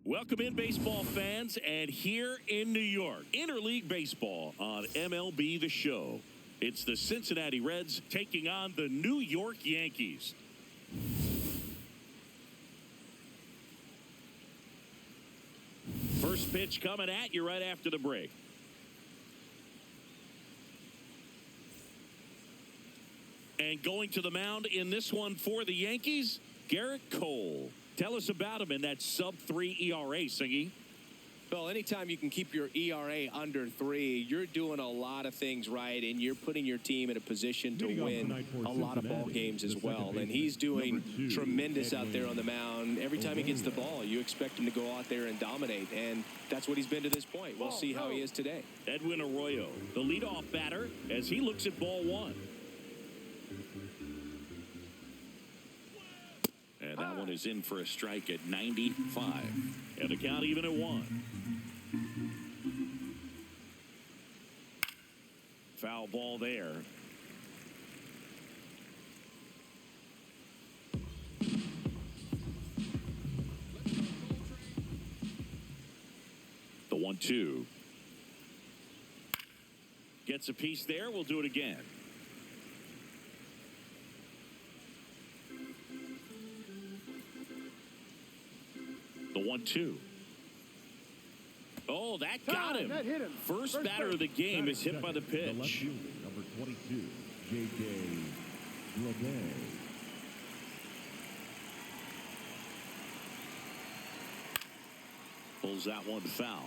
Welcome in, baseball fans, and here in New York, interleague baseball on MLB The Show. It's the Cincinnati Reds taking on the New York Yankees. First pitch coming at you right after the break. And going to the mound in this one for the Yankees, Garrett Cole. Tell us about him in that sub-3 ERA, Singy. Well, anytime you can keep your ERA under 3, you're doing a lot of things right, and you're putting your team in a position to win a lot of ball games as well. And he's doing tremendous out there on the mound. Every time he gets the ball, you expect him to go out there and dominate, and that's what he's been to this point. We'll see how he is today. Edwin Arroyo, the leadoff batter, as he looks at ball one. And that one is in for a strike at 95. And the count even at 1. Foul ball there. The 1-2. Gets a piece there. We'll do it again. The 1-2. Oh, that got him. That hit him. First batter of the game is hit by the pitch. The left fielder, number 22, J.J. Bleday. Pulls that one foul.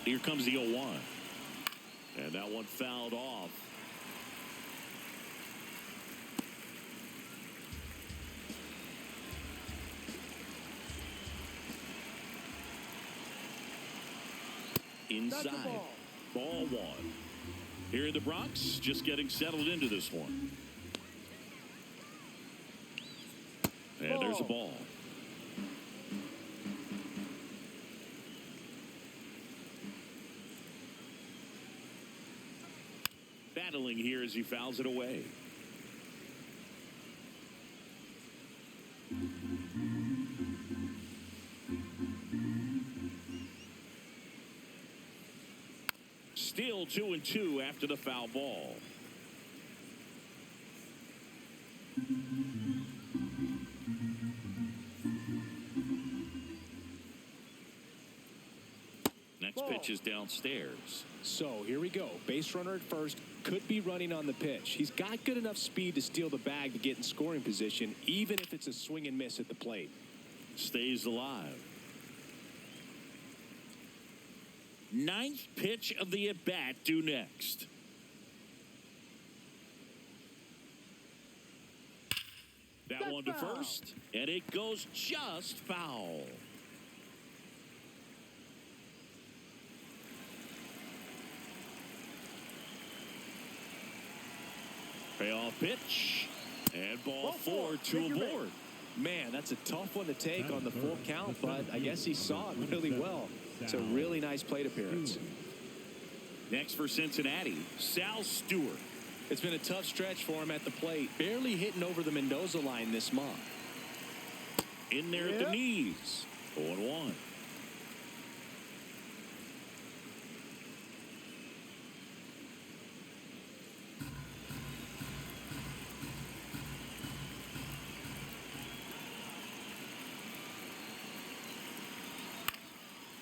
Here comes the 0-1. And that one fouled off. Inside. Ball one. Here in the Bronx, just getting settled into this one. And there's a ball. Battling here as he fouls it away. Still 2-2 after the foul ball. Next pitch is downstairs. So here we go. Base runner at first, could be running on the pitch. He's got good enough speed to steal the bag to get in scoring position, even if it's a swing and miss at the plate. Stays alive. Ninth pitch of the at-bat due next. That one to first, and it goes just foul. Payoff pitch, and ball 4 to a board. Man, that's a tough one to take on the full count, but I guess he saw it really well. It's a really nice plate appearance. Next for Cincinnati, Sal Stewart. It's been a tough stretch for him at the plate, barely hitting over the Mendoza line this month. In there at the knees, 0-1.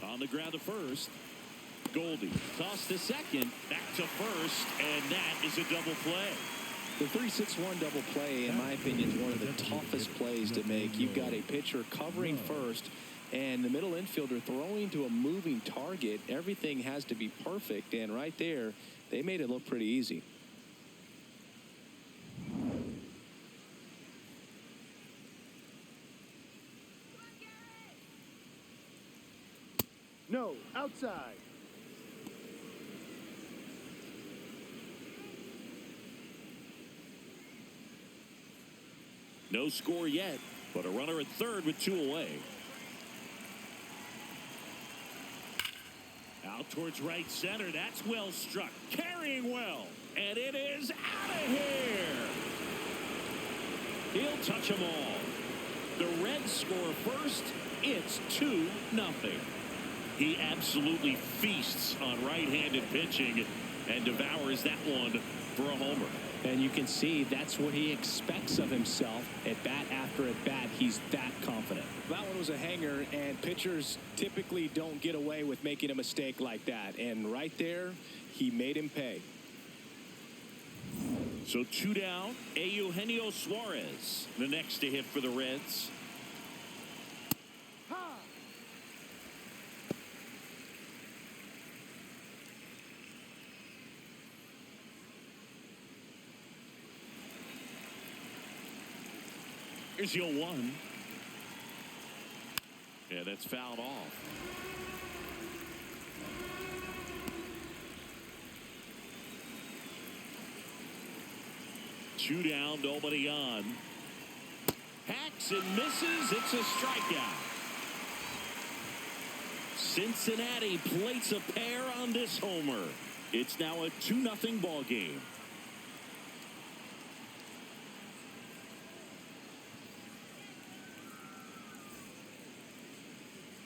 On the ground to first. Goldie tossed to second, back to first, and that is a double play. The 3-6-1 double play, in my opinion, is one of the toughest plays to make. You've got a pitcher covering first, and the middle infielder throwing to a moving target. Everything has to be perfect, and right there, they made it look pretty easy. No, outside. No score yet, but a runner at third with 2 away. Out towards right center. That's well struck. Carrying well. And it is out of here. He'll touch them all. The Reds score first. It's 2-0. He absolutely feasts on right-handed pitching and devours that one for a homer. And you can see that's what he expects of himself at bat after at bat. He's that confident. That one was a hanger, and pitchers typically don't get away with making a mistake like that. And right there, he made him pay. So 2 down. Eugenio Suarez, the next to hit for the Reds. Here's your 1. Yeah, that's fouled off. Two down, nobody on. Hacks and misses. It's a strikeout. Cincinnati plates a pair on this homer. It's now a 2-0 ball game.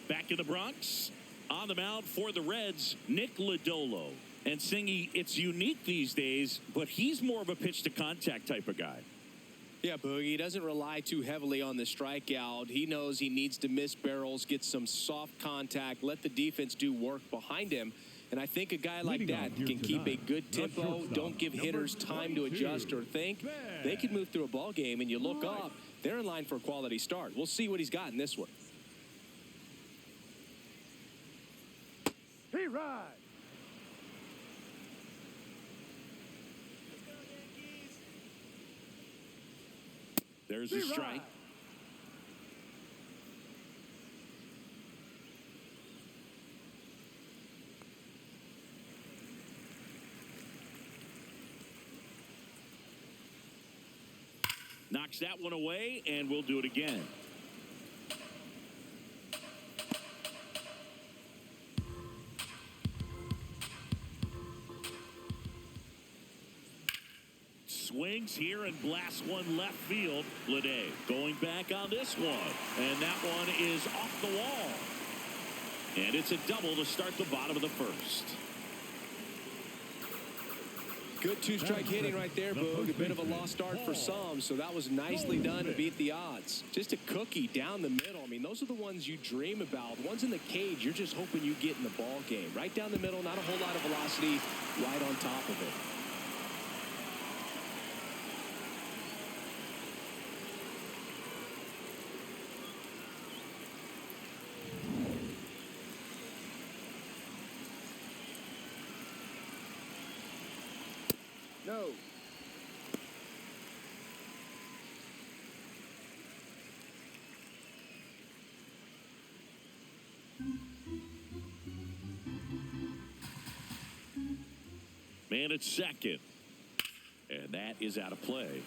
Back in the Bronx, on the mound for the Reds, Nick Lodolo. And Singy, it's unique these days, but he's more of a pitch-to-contact type of guy. Yeah, Boogie, he doesn't rely too heavily on the strikeout. He knows he needs to miss barrels, get some soft contact, let the defense do work behind him. And I think a guy like that can keep a good tempo, don't give hitters time to adjust or think. They can move through a ball game, and you look up, they're in line for a quality start. We'll see what he's got in this one. He rides. There's a strike. Knocks that one away, and we'll do it again. Swings here and blasts one left field. Lede going back on this one. And that one is off the wall. And it's a double to start the bottom of the first. Good two-strike hitting right there, Boog. A bit of a lost start for some, so that was nicely done to beat the odds. Just a cookie down the middle. I mean, those are the ones you dream about. Ones in the cage, you're just hoping you get in the ball game. Right down the middle, not a whole lot of velocity, right on top of it. No. Man at second. And that is out of play.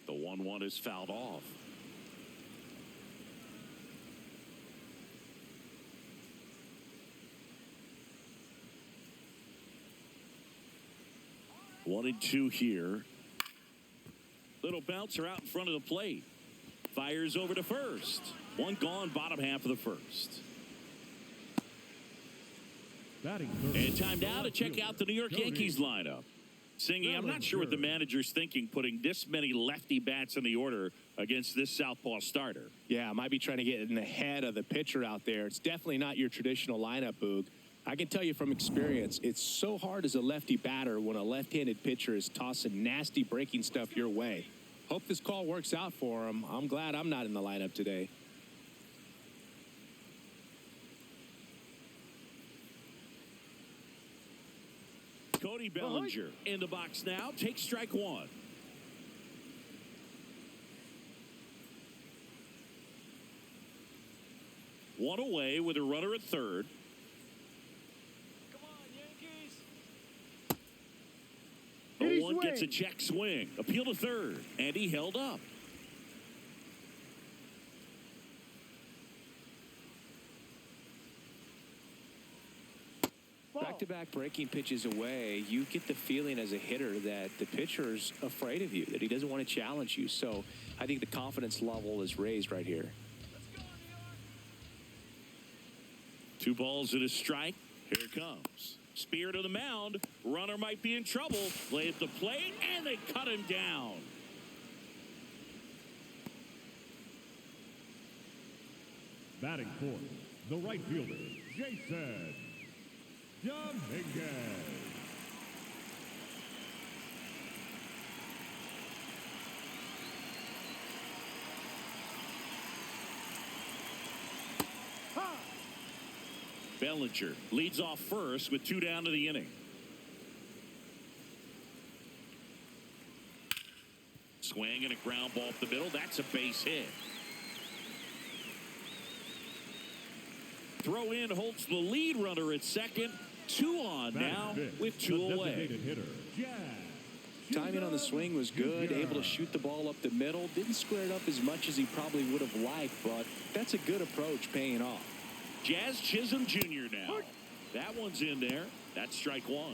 The 1-1 is fouled off. One and two here. Little bouncer out in front of the plate. Fires over to first. One gone, bottom half of the first. And time now to check out the New York Yankees lineup. Singy, I'm not sure what the manager's thinking putting this many lefty bats in the order against this southpaw starter. Yeah, might be trying to get in the head of the pitcher out there. It's definitely not your traditional lineup, Boog. I can tell you from experience, it's so hard as a lefty batter when a left-handed pitcher is tossing nasty breaking stuff your way. Hope this call works out for him. I'm glad I'm not in the lineup today. Cody Bellinger in the box now. Takes strike one. One away with a runner at third. Come on, Yankees. one gets a check swing. Appeal to third. And he held up. Back-to-back breaking pitches away, you get the feeling as a hitter that the pitcher's afraid of you, that he doesn't want to challenge you. So I think the confidence level is raised right here. 2 balls and a strike. Here it comes. Spear to the mound. Runner might be in trouble. Play at the plate, and they cut him down. Batting fourth, the right fielder, Jason Dominguez. Bellinger leads off first with 2 down to the inning. Swing and a ground ball up the middle. That's a base hit. Throw in holds the lead runner at second. 2 on now with 2 away. Timing on the swing was good. Able to shoot the ball up the middle. Didn't square it up as much as he probably would have liked, but that's a good approach paying off. Jazz Chisholm Jr. now. That one's in there. That's strike 1.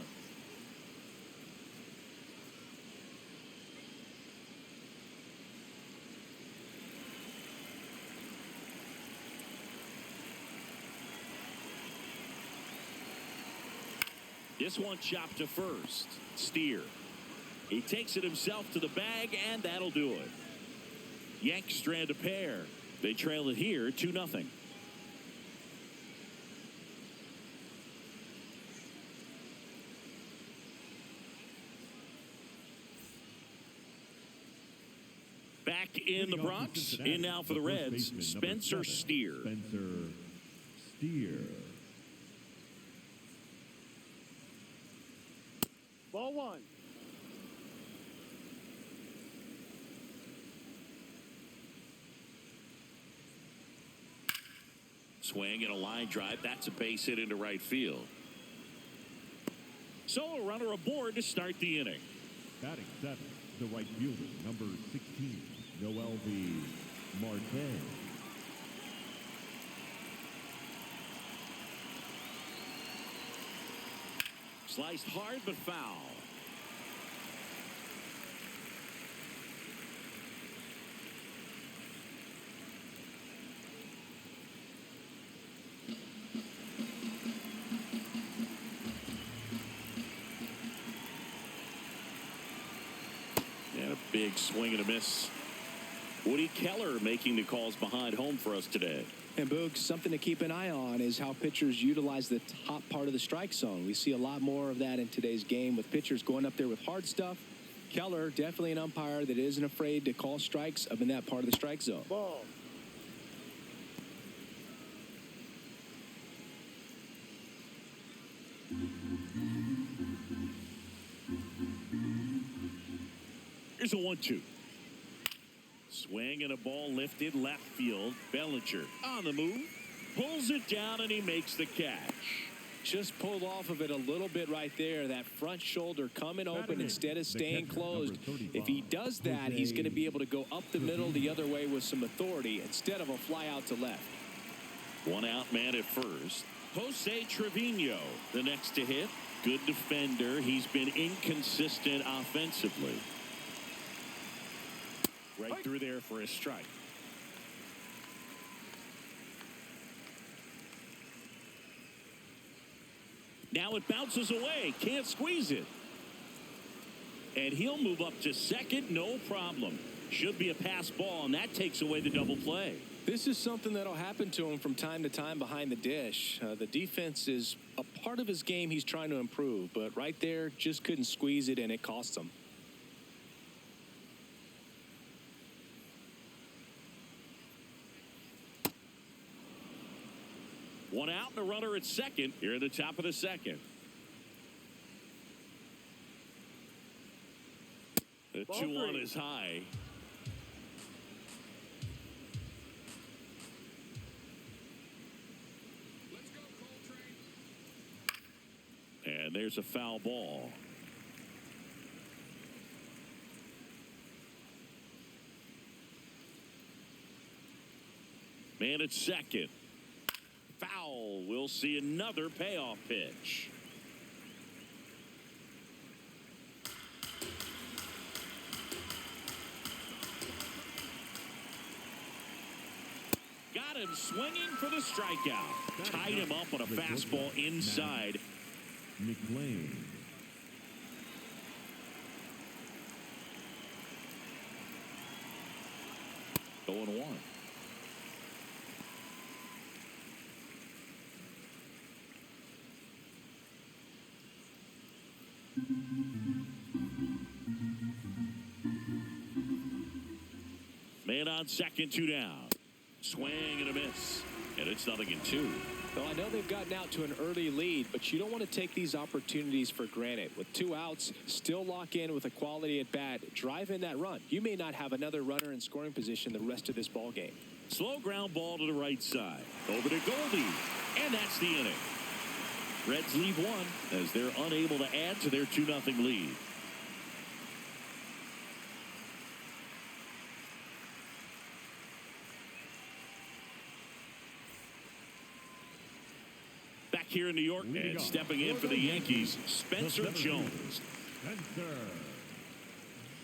This one chopped to first. Steer. He takes it himself to the bag, and that'll do it. Yanks strand a pair. They trail it here 2-0. Back in the Bronx, in now for the Reds, Spencer Steer. Ball 1. Swing and a line drive. That's a base hit into right field. So a runner aboard to start the inning. Batting 7th, the right fielder, number 16, Noel V. Marte. Sliced hard but foul. And a big swing and a miss. Woody Keller making the calls behind home for us today. And Boog, something to keep an eye on is how pitchers utilize the top part of the strike zone. We see a lot more of that in today's game with pitchers going up there with hard stuff. Keller, definitely an umpire that isn't afraid to call strikes up in that part of the strike zone. Ball. Here's a 1-2. Swing and a ball lifted left field. Bellinger on the move. Pulls it down and he makes the catch. Just pulled off of it a little bit right there. That front shoulder coming open instead of staying closed. If he does that, he's going to be able to go up the middle the other way with some authority instead of a fly out to left. 1 out man at first. Jose Trevino, the next to hit. Good defender. He's been inconsistent offensively. Right through there for a strike. Now it bounces away. Can't squeeze it. And he'll move up to second. No problem. Should be a pass ball, and that takes away the double play. This is something that'll happen to him from time to time behind the dish. The defense is a part of his game he's trying to improve, but right there just couldn't squeeze it, and it cost him. One out and a runner at second here at the top of the second. The 2-1 is high. And there's a foul ball. Man at second. Foul. We'll see another payoff pitch. Got him swinging for the strikeout. Tied him up on a fastball inside. McLean. 0-1. Man on second, 2 down. Swing and a miss. And it's 0-2. Well, I know they've gotten out to an early lead, but you don't want to take these opportunities for granted. With 2 outs, still lock in with a quality at bat. Drive in that run. You may not have another runner in scoring position the rest of this ball game. Slow ground ball to the right side. Over to Goldie. And that's the inning. Reds leave 1 as they're unable to add to their 2-0 lead. Back here in New York and stepping in for the Yankees, Spencer Jones. Spencer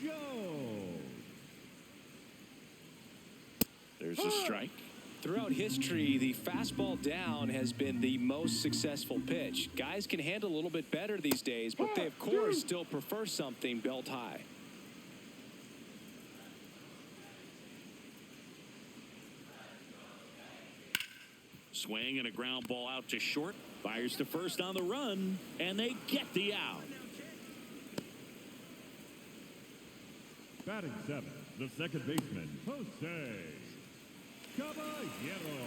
Jones. There's a strike. Throughout history, the fastball down has been the most successful pitch. Guys can handle a little bit better these days, but they, of course, still prefer something belt high. Swing and a ground ball out to short. Fires to first on the run, and they get the out. Batting 7, the second baseman, Jose Caballero.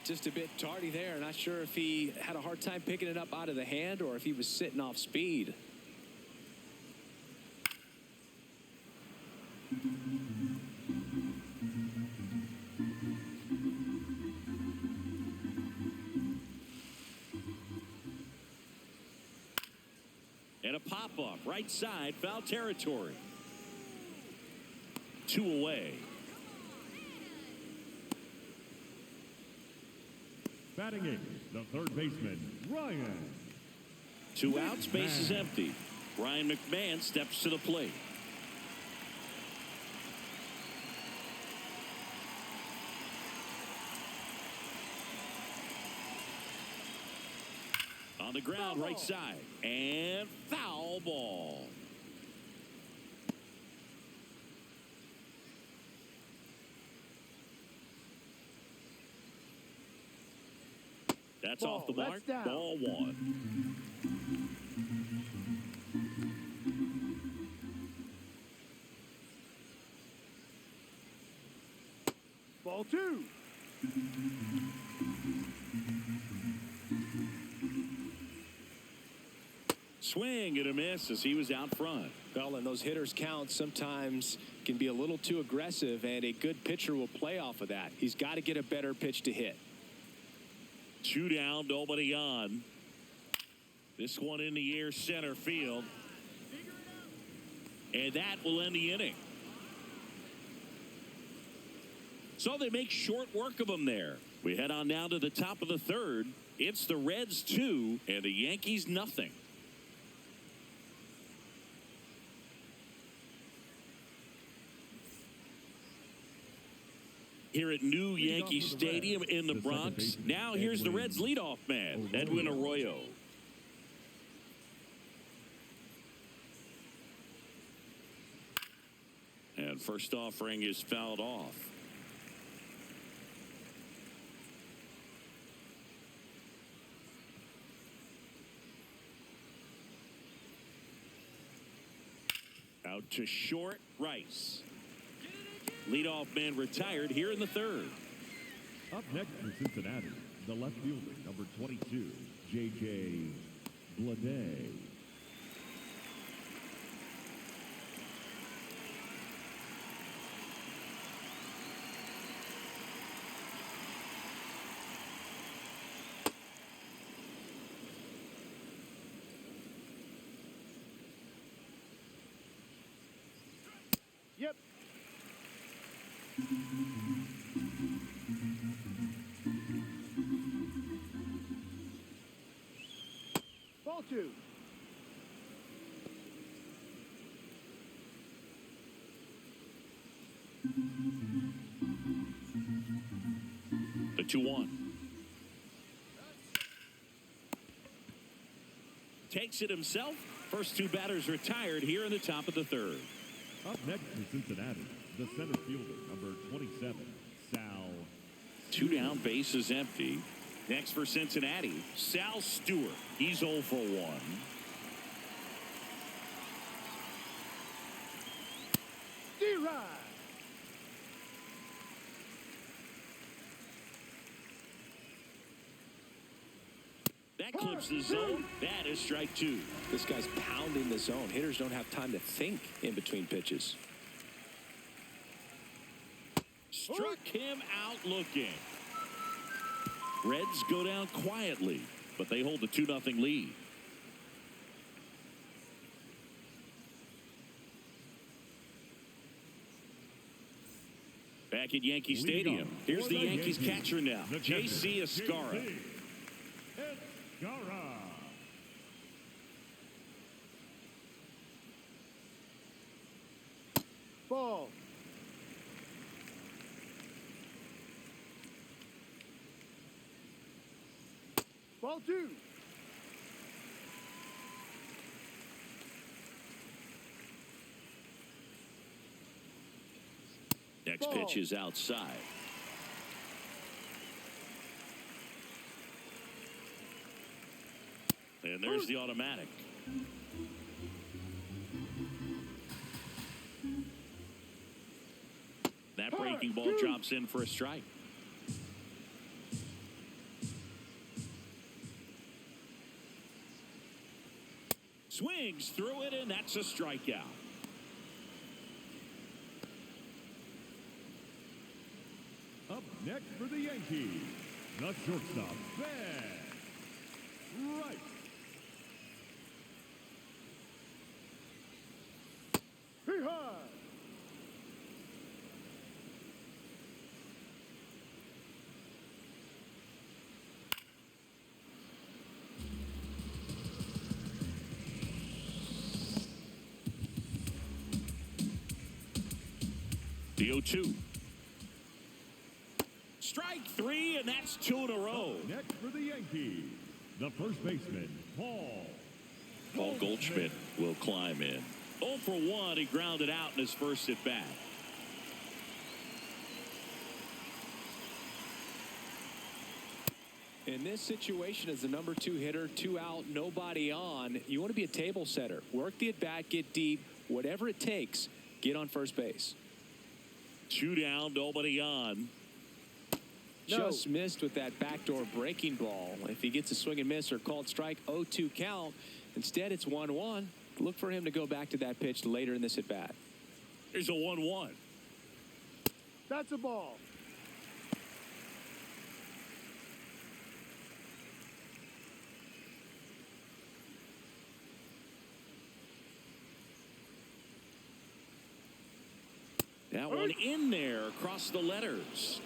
Just a bit tardy there. Not sure if he had a hard time picking it up out of the hand or if he was sitting off speed. And a pop-up right side, foul territory. 2 away. Batting 8, the third baseman, Ryan. 2 outs, base is empty. Ryan McMahon steps to the plate. On the ground, right side, and foul ball. That's off the mark. Ball 1. Ball 2. Swing and a miss as he was out front. Well, and those hitters' counts sometimes can be a little too aggressive, and a good pitcher will play off of that. He's got to get a better pitch to hit. 2 down, nobody on. This one in the air, center field. And that will end the inning. So they make short work of them there. We head on down to the top of the 3rd. It's the Reds 2 and the Yankees nothing. Here at New Yankee Stadium in the Bronx. Now here's the Reds leadoff man, Edwin Arroyo. And first offering is fouled off. Out to short, Rice. Leadoff man retired here in the 3rd. Up next for Cincinnati, the left fielder, number 22, J.J. Bleday. Yep. Ball 2. The 2-1. Takes it himself. First two batters retired here in the top of the third. Up next for Cincinnati, the center fielder, number 27, Sal. 2 down, bases empty. Next for Cincinnati, Sal Stewart. He's 0 for 1. D-Ride. That clips the zone. That is strike 2. This guy's pounding the zone. Hitters don't have time to think in between pitches. Struck him out looking. Reds go down quietly, but they hold a 2-0 lead. Back at Yankee Stadium, here's the Yankees catcher now, J.C. Escarra. Ball. Ball 2. Next pitch is outside. And there's the automatic. That breaking ball drops in for a strike. Swings through it, and that's a strikeout. Up next for the Yankees, the shortstop, Ben Wright. Behind. The 0-2. Strike 3, and that's 2 in a row. Next for the Yankees, the first baseman, Paul Goldschmidt will climb in. 0 for 1, he grounded out in his first at bat. In this situation, as the number 2 hitter, 2 out, nobody on, you want to be a table setter. Work the at bat, get deep, whatever it takes, get on first base. 2 down, nobody on. Just missed with that backdoor breaking ball. If he gets a swing and miss or called strike, 0-2 count. Instead, it's 1-1. Look for him to go back to that pitch later in this at bat. Here's a 1-1. That's a ball. That one in there across the letters.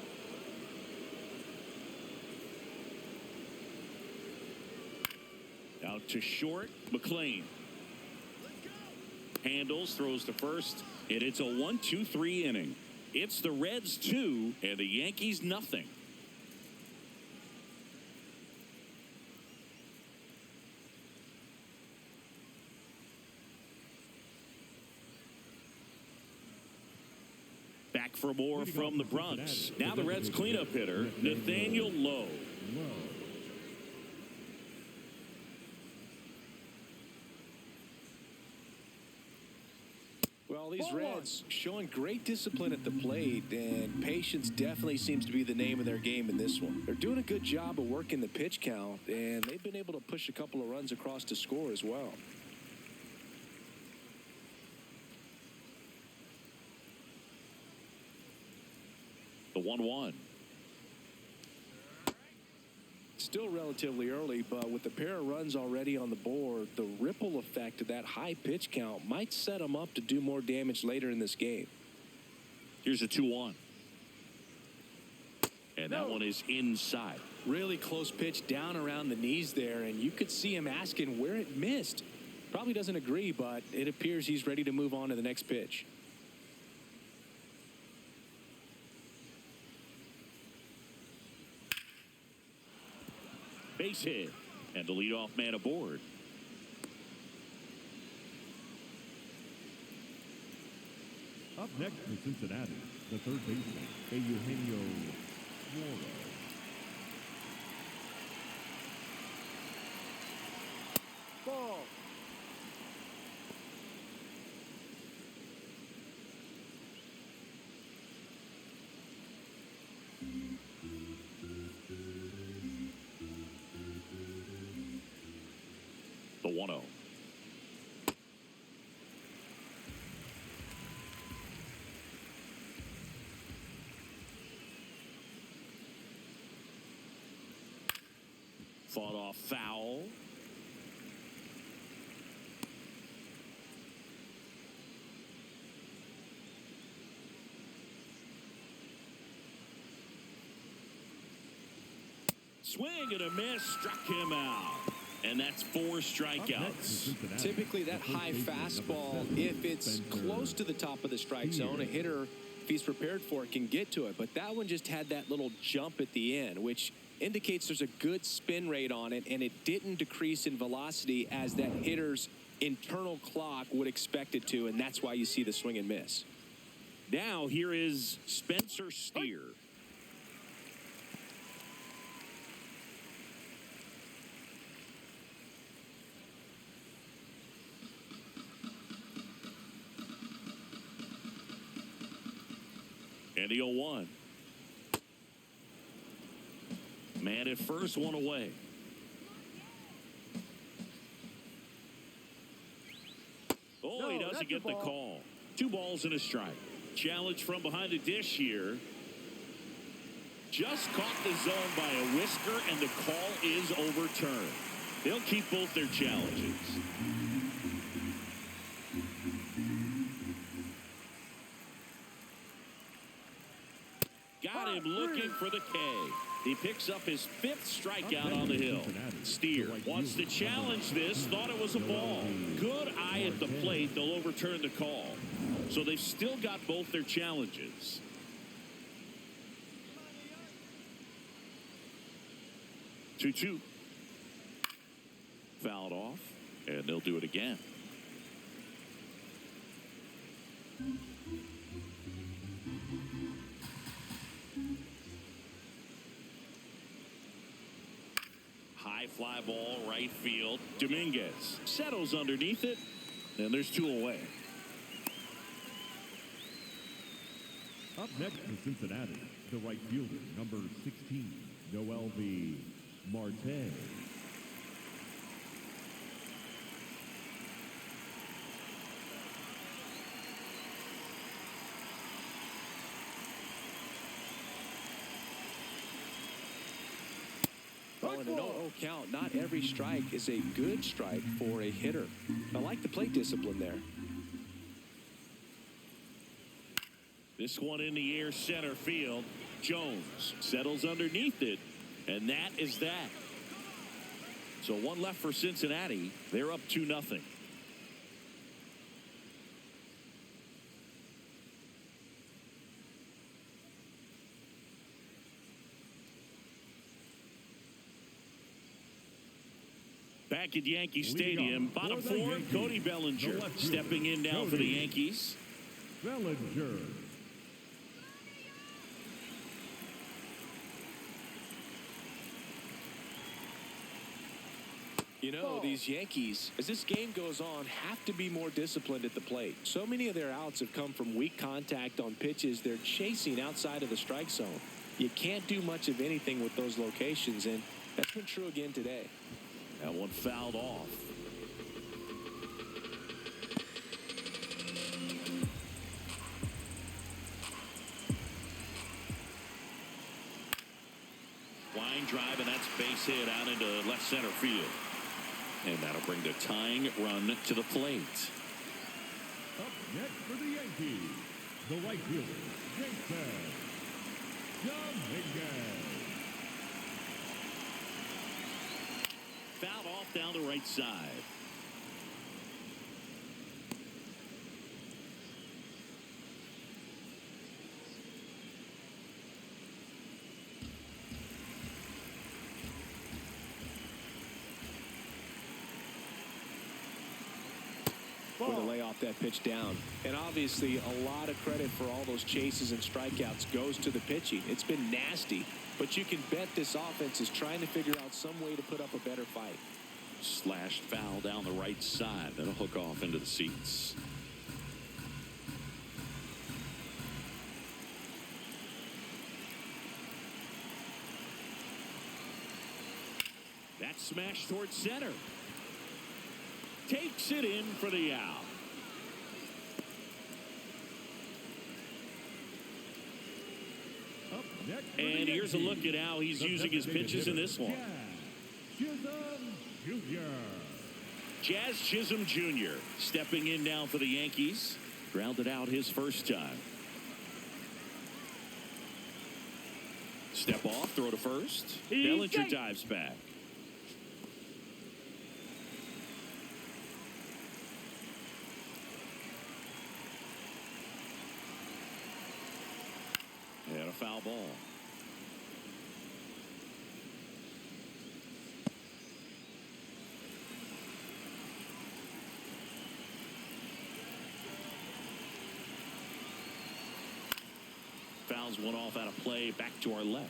Out to short, McLean. Handles, throws to first, and it's a 1-2-3 inning. It's the Reds 2 and the Yankees nothing. Back for more from the Bronx. Now the Reds cleanup hitter, Nathaniel Lowe. Well, these Reds showing great discipline at the plate, and patience definitely seems to be the name of their game in this one. They're doing a good job of working the pitch count, and they've been able to push a couple of runs across to score as well. The 1-1. Still relatively early, but with the pair of runs already on the board, the ripple effect of that high pitch count might set them up to do more damage later in this game. Here's a 2-1. And that one is inside. Really close pitch down around the knees there, and you could see him asking where it missed. Probably doesn't agree, but it appears he's ready to move on to the next pitch. Base hit, and the leadoff man aboard. Up next for Cincinnati, the third baseman, Eugenio Suarez. Ball. The 1-0. Fought off foul. Swing and a miss, struck him out. And that's 4 strikeouts. Typically that high fastball, if it's close to the top of the strike zone, a hitter, if he's prepared for it, can get to it. But that one just had that little jump at the end, which indicates there's a good spin rate on it, and it didn't decrease in velocity as that hitter's internal clock would expect it to, and that's why you see the swing and miss. Now here is Spencer Steer. And the 0-1. Man at first, one away. Oh, he doesn't get the call. 2 balls and a strike. Challenge from behind the dish here. Just caught the zone by a whisker, and the call is overturned. They'll keep both their challenges. Got him looking for the K. He picks up his 5th strikeout on the hill. Steer wants to challenge this. Thought it was a ball. Good eye at the plate. They'll overturn the call. So they've still got both their challenges. Two. Fouled off, and they'll do it again. High fly ball, right field. Dominguez settles underneath it, and there's 2 away. Up next for Cincinnati, the right fielder, number 16, Noel V. Marte. In a 0-0 count, not every strike is a good strike for a hitter. I like the plate discipline there. This one in the air, center field. Jones settles underneath it, and that is that. So 1 left for Cincinnati. They're up 2-0. Back at Yankee Stadium, bottom 4, Cody Bellinger stepping in now for the Yankees. Bellinger. You know, these Yankees, as this game goes on, have to be more disciplined at the plate. So many of their outs have come from weak contact on pitches they're chasing outside of the strike zone. You can't do much of anything with those locations, and that's been true again today. That one fouled off. Line drive, and that's base hit out into left center field. And that'll bring the tying run to the plate. Up next for the Yankees, the right fielder, Jason Dominguez. Fouled off down the right side. With a lay off that pitch down. And obviously a lot of credit for all those chases and strikeouts goes to the pitching. It's been nasty, but you can bet this offense is trying to figure out some way to put up a better fight. Slashed foul down the right side. That'll hook off into the seats. That smash towards center. Takes it in for the out. Up next for And the here's a Yankees, look at how he's the using his designated pitches in hitter, this one. Jazz Chisholm Jr. Jazz Chisholm Jr. stepping in now for the Yankees. Grounded out his first time. Step off, throw to first. Bellinger dives back. And a foul ball. Fouls one off out of play, back to our left.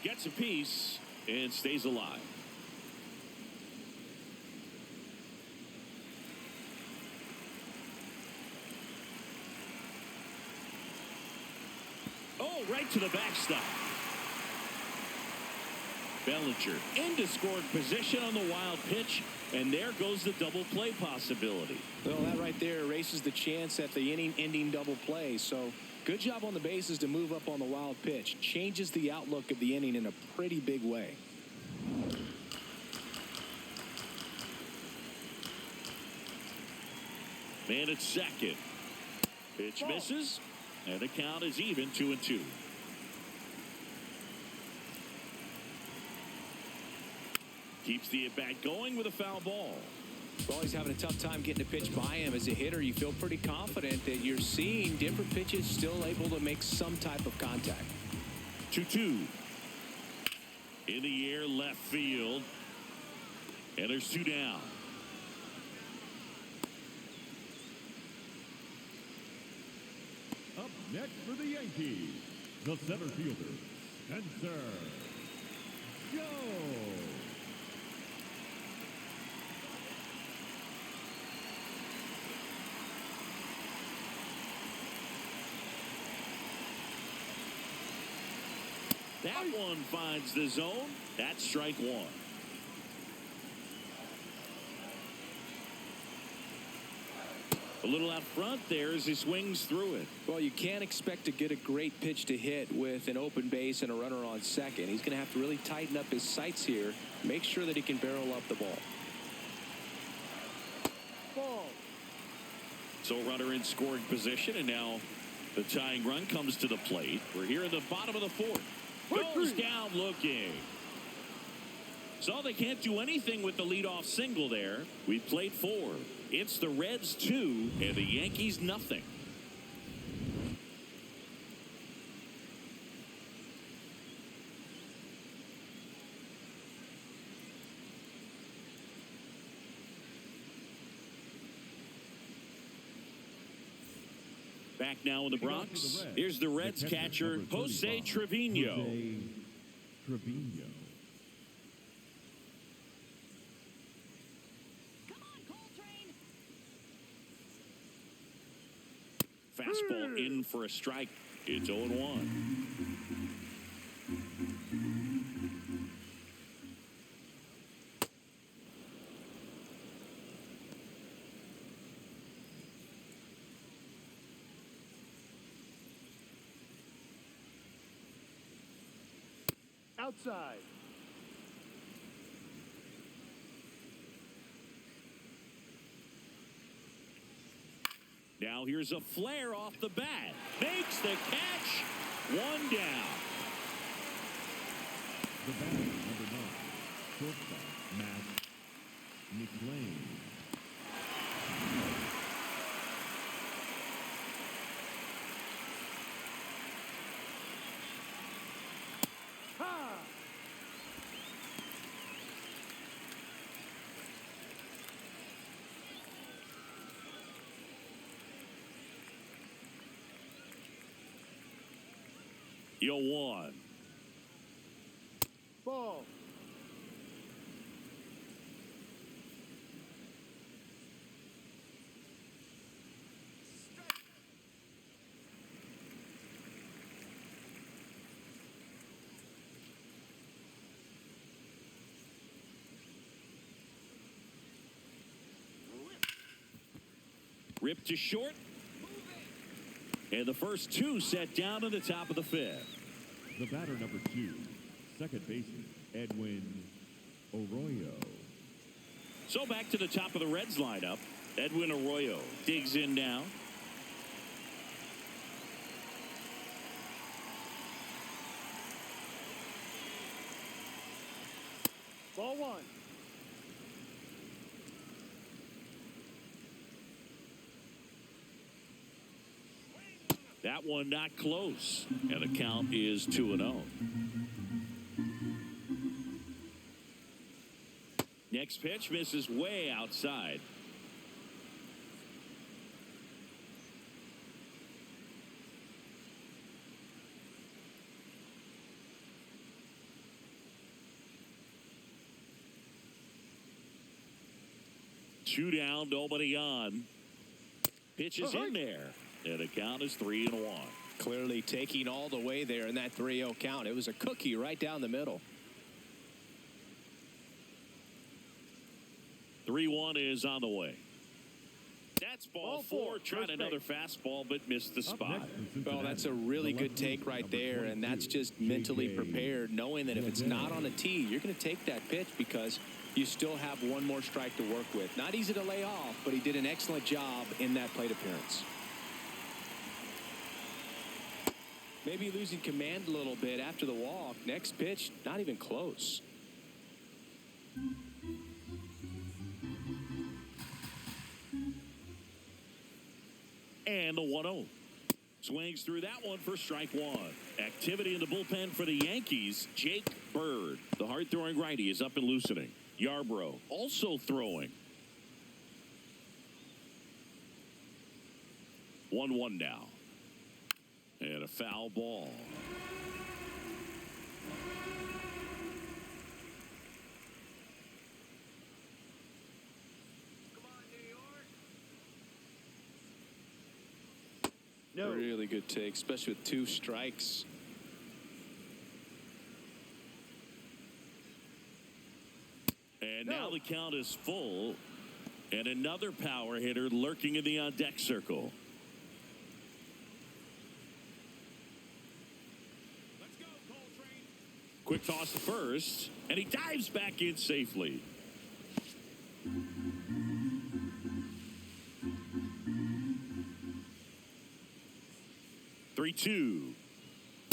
Gets a piece and stays alive. Oh, right to the backstop. Bellinger into scoring position on the wild pitch, and there goes the double play possibility. Well, that right there erases the chance at the inning-ending double play. So good job on the bases to move up on the wild pitch. Changes the outlook of the inning in a pretty big way. Man at second. Pitch misses, and the count is even 2-2. Keeps the at-bat going with a foul ball. Well, he's having a tough time getting a pitch by him. As a hitter, you feel pretty confident that you're seeing different pitches still able to make some type of contact. 2-2. In the air, left field. And there's two down. Up next for the Yankees, the center fielder, Spencer Joe. That one finds the zone. That's strike one. A little out front there as he swings through it. Well, you can't expect to get a great pitch to hit with an open base and a runner on second. He's going to have to really tighten up his sights here, make sure that he can barrel up the ball. So runner in scoring position, and now the tying run comes to the plate. We're here in the bottom of the fourth. Goes down looking. So they can't do anything with the leadoff single there. We played 4. It's the Reds 2 and the Yankees nothing. Back now in the Bronx. Here's the Reds catcher, Jose Trevino. Jose Trevino. Fastball in for a strike. It's 0-1. Outside. Now here's a flare off the bat. Makes the catch. One down. The batter, number 9, shortstop, Matt McLean. Ha! You won. Ball. Ripped to short. And the first two set down in the top of the 5th. The batter, number 2, second baseman, Edwin Arroyo. So back to the top of the Reds lineup. Edwin Arroyo digs in now. Ball 1. That one not close. And the count is 2-0. Next pitch misses way outside. Two down, nobody on. Pitch is in there. And the count is 3-1. Clearly taking all the way there in that 3-0 count. It was a cookie right down the middle. 3-1 is on the way. That's ball 4. Tried First another base. fastball, but missed the spot. Well, that's a really good take right there, and that's just mentally prepared, knowing that if it's not on a tee, you're going to take that pitch because you still have one more strike to work with. Not easy to lay off, but he did an excellent job in that plate appearance. Maybe losing command a little bit after the walk. Next pitch, not even close. And the 1-0. Swings through that one for strike 1. Activity in the bullpen for the Yankees. Jake Bird, the hard-throwing righty, is up and loosening. Yarbrough also throwing. 1-1 now. And a foul ball. No. Really good take, especially with 2 strikes. And now the count is full. And another power hitter lurking in the on-deck circle. Quick toss to first, and he dives back in safely. Three-two.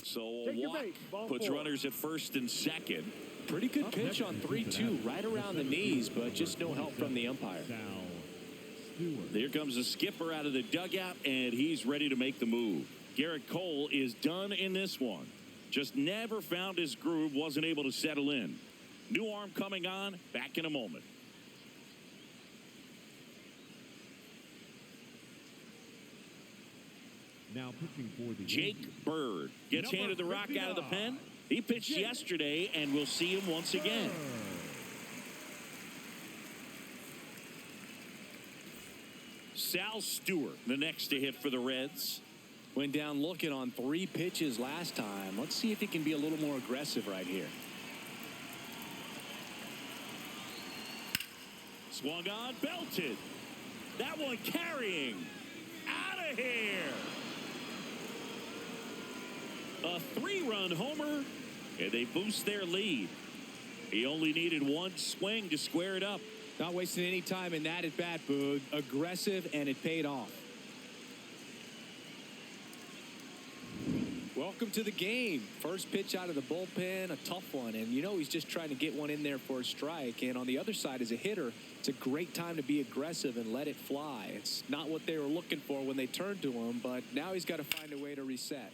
So a walk puts runners at first and second. Pretty good pitch on 3-2, right around the knees, but just no help from the umpire. Here comes the skipper out of the dugout, and he's ready to make the move. Garrett Cole is done in this one. Just never found his groove, wasn't able to settle in. New arm coming on, back in a moment. Now pitching for the Jake Bird gets handed the rock out of the pen. He pitched yesterday, and we'll see him once again. Sal Stewart, the next to hit for the Reds. Went down looking on 3 pitches last time. Let's see if he can be a little more aggressive right here. Swung on, belted. That one carrying. Out of here. A 3-run homer, and they boost their lead. He only needed 1 swing to square it up. Not wasting any time in that at bat, Boog. Aggressive, and it paid off. Welcome to the game. First pitch out of the bullpen, a tough one. And, you know, he's just trying to get one in there for a strike. And on the other side, as a hitter, it's a great time to be aggressive and let it fly. It's not what they were looking for when they turned to him, but now he's got to find a way to reset.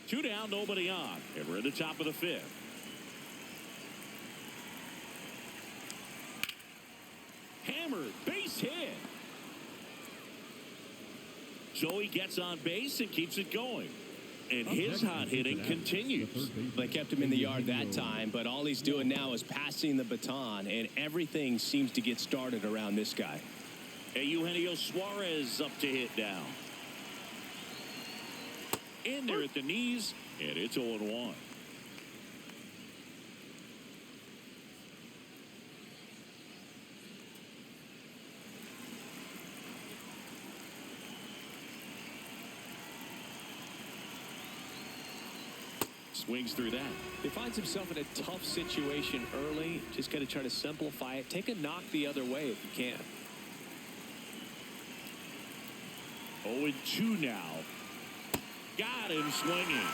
Two down, nobody on. And we're at the top of the fifth. Hammered, base hit. Joey gets on base and keeps it going. And his hot hitting continues. They kept him in the yard that time, but all he's doing now is passing the baton, and everything seems to get started around this guy. And Eugenio Suarez up to hit now. In there at the knees, and it's 0-1. Swings through that. He finds himself in a tough situation early. Just got to try to simplify it. Take a knock the other way if you can. 0-2 now. Got him swinging.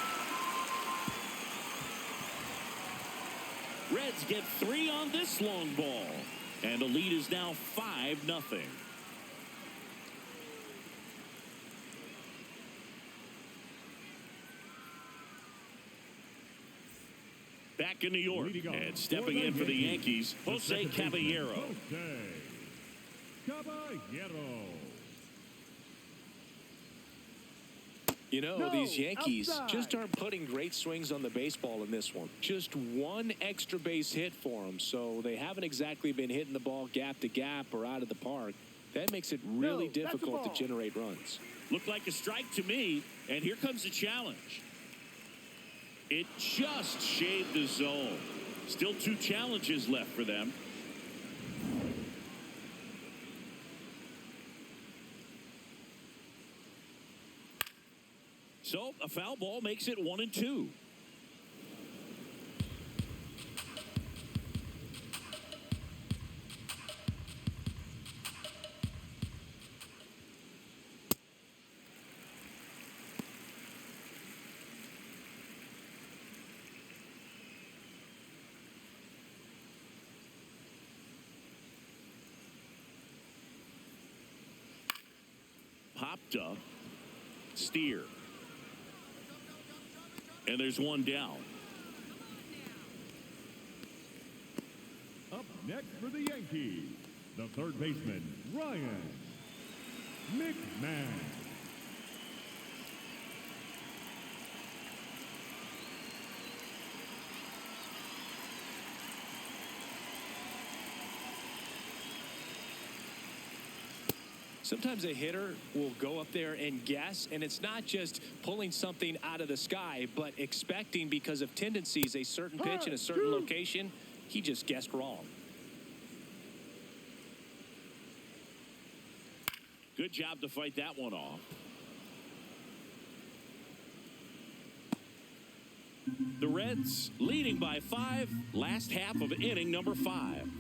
Reds get 3 on this long ball. And the lead is now 5-0. Back in New York and stepping in for the Yankees, Jose Caballero. You know, these Yankees just aren't putting great swings on the baseball in this one. Just one extra base hit for them, so they haven't exactly been hitting the ball gap to gap or out of the park. That makes it really difficult to generate runs. Looked like a strike to me, and here comes the challenge. It just shaved the zone. Still 2 challenges left for them. So a foul ball makes it 1-2. Popped up. Steer. And there's one down. Up next for the Yankees, the third baseman, Ryan McMahon. Sometimes a hitter will go up there and guess, and it's not just pulling something out of the sky, but expecting because of tendencies a certain pitch in a certain location. He just guessed wrong. Good job to fight that one off. The Reds leading by 5, last half of inning number 5.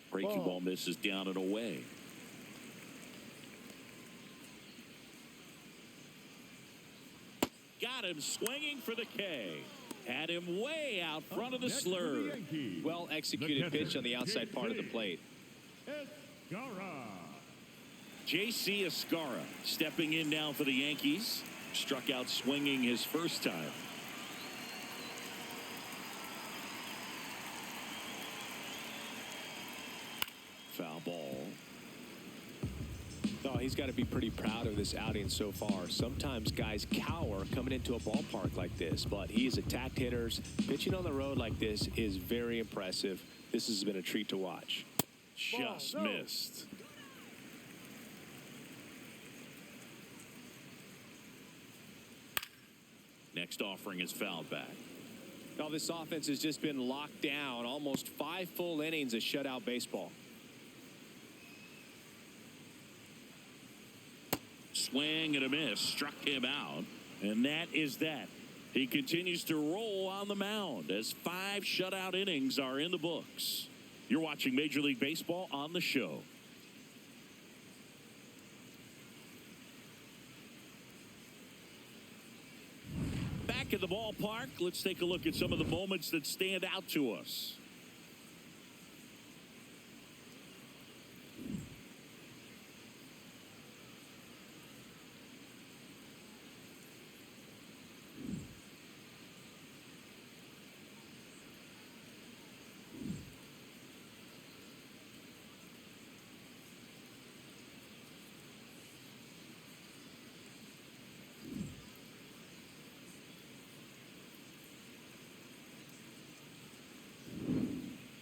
Breaking ball misses down and away. Got him swinging for the K. Had him way out front of the slur. Well executed pitch on the outside part of the plate. J.C. Escarra stepping in now for the Yankees. Struck out swinging his first time. Foul ball. Oh, he's got to be pretty proud of this outing so far. Sometimes guys cower coming into a ballpark like this, but he has attacked hitters. Pitching on the road like this is very impressive. This has been a treat to watch. Just missed. Next offering is fouled back. Well, this offense has just been locked down. Almost 5 full innings of shutout baseball. Swing and a miss. Struck him out. And that is that. He continues to roll on the mound as 5 shutout innings are in the books. You're watching Major League Baseball on the show. Back at the ballpark, let's take a look at some of the moments that stand out to us.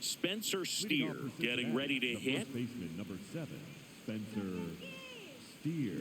Spencer Steer getting ready to hit. Baseman number 7, Spencer Steer.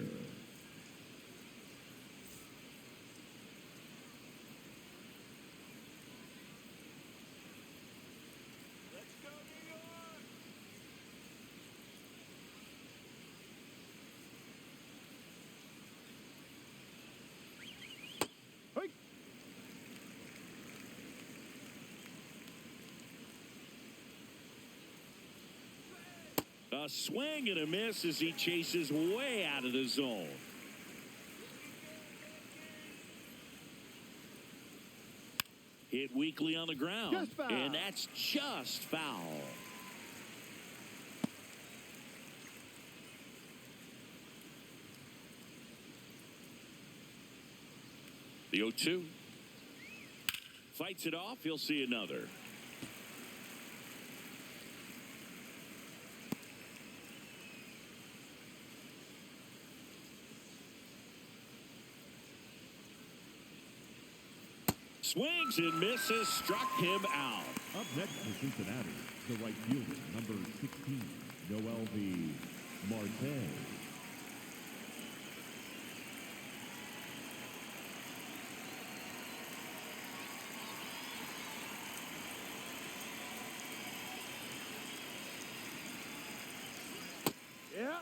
A swing and a miss as he chases way out of the zone. Hit weakly on the ground, and that's just foul. The 0-2. Fights it off. He'll see another. Swings and misses, struck him out. Up next for Cincinnati, the right fielder, number 16, Noel V. Marte. Yeah.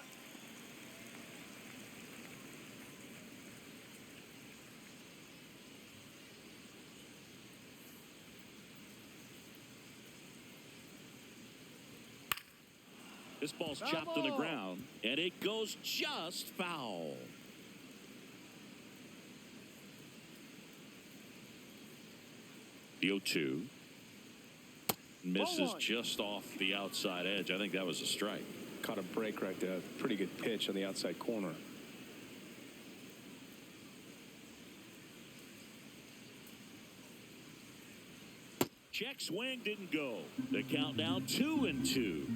This ball's chopped to the ground, and it goes just foul. The 0-2. Misses just off the outside edge. I think that was a strike. Caught a break right there. Pretty good pitch on the outside corner. Check swing didn't go. The count now 2-2.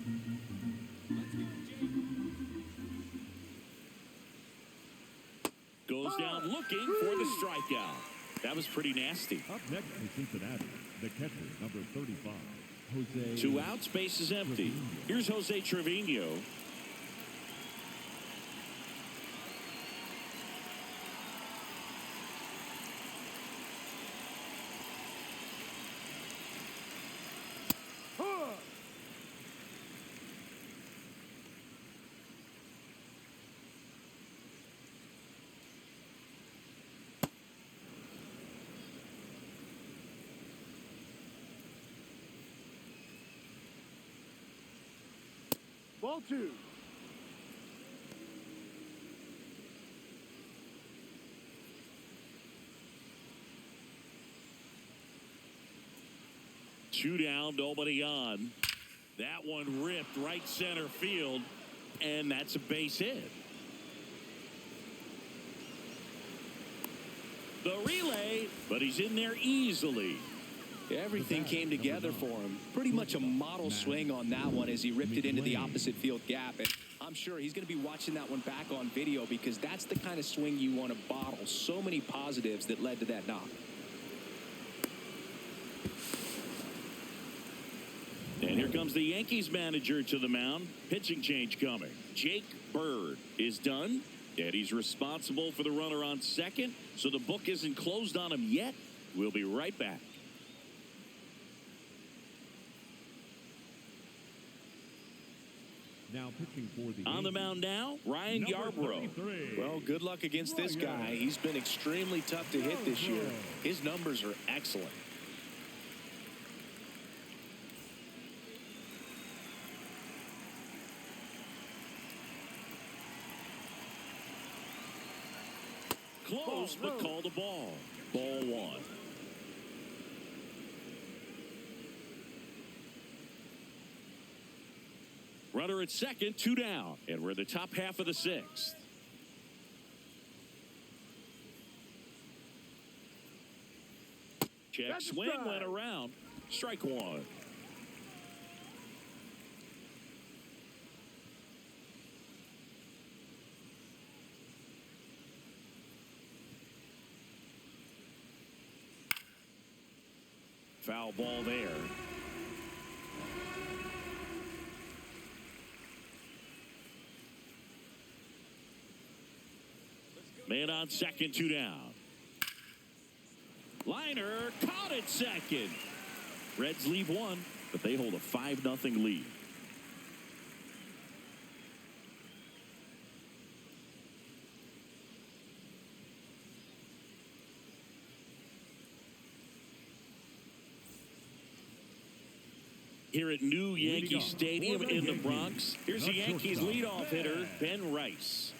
Goes down looking for the strikeout. That was pretty nasty. Up next for Cincinnati, the catcher, number 35, Jose. 2 outs, base is empty. Here's Jose Trevino. Ball 2. Two down, nobody on. That one ripped right center field, and that's a base hit. The relay, but he's in there easily. Everything came together for him. Pretty much a model swing on that one as he ripped it into the opposite field gap. And I'm sure he's going to be watching that one back on video because that's the kind of swing you want to bottle. So many positives that led to that knock. And here comes the Yankees manager to the mound. Pitching change coming. Jake Bird is done, and he's responsible for the runner on second. So the book isn't closed on him yet. We'll be right back. Now pitching for the On the Yankees, mound now, Ryan number Yarbrough. 33. Well, good luck against this guy. He's been extremely tough to hit this year. His numbers are excellent. Close, but called a ball. Ball one. Runner at second, 2 down. And we're in the top half of the 6th. Check swing went around. Strike one. Foul ball there. Man on second, 2 down. Liner caught at second. Reds leave one, but they hold a 5-0 lead. Here at New Yankee Stadium in the Bronx, here's the Yankees leadoff hitter, Ben Rice.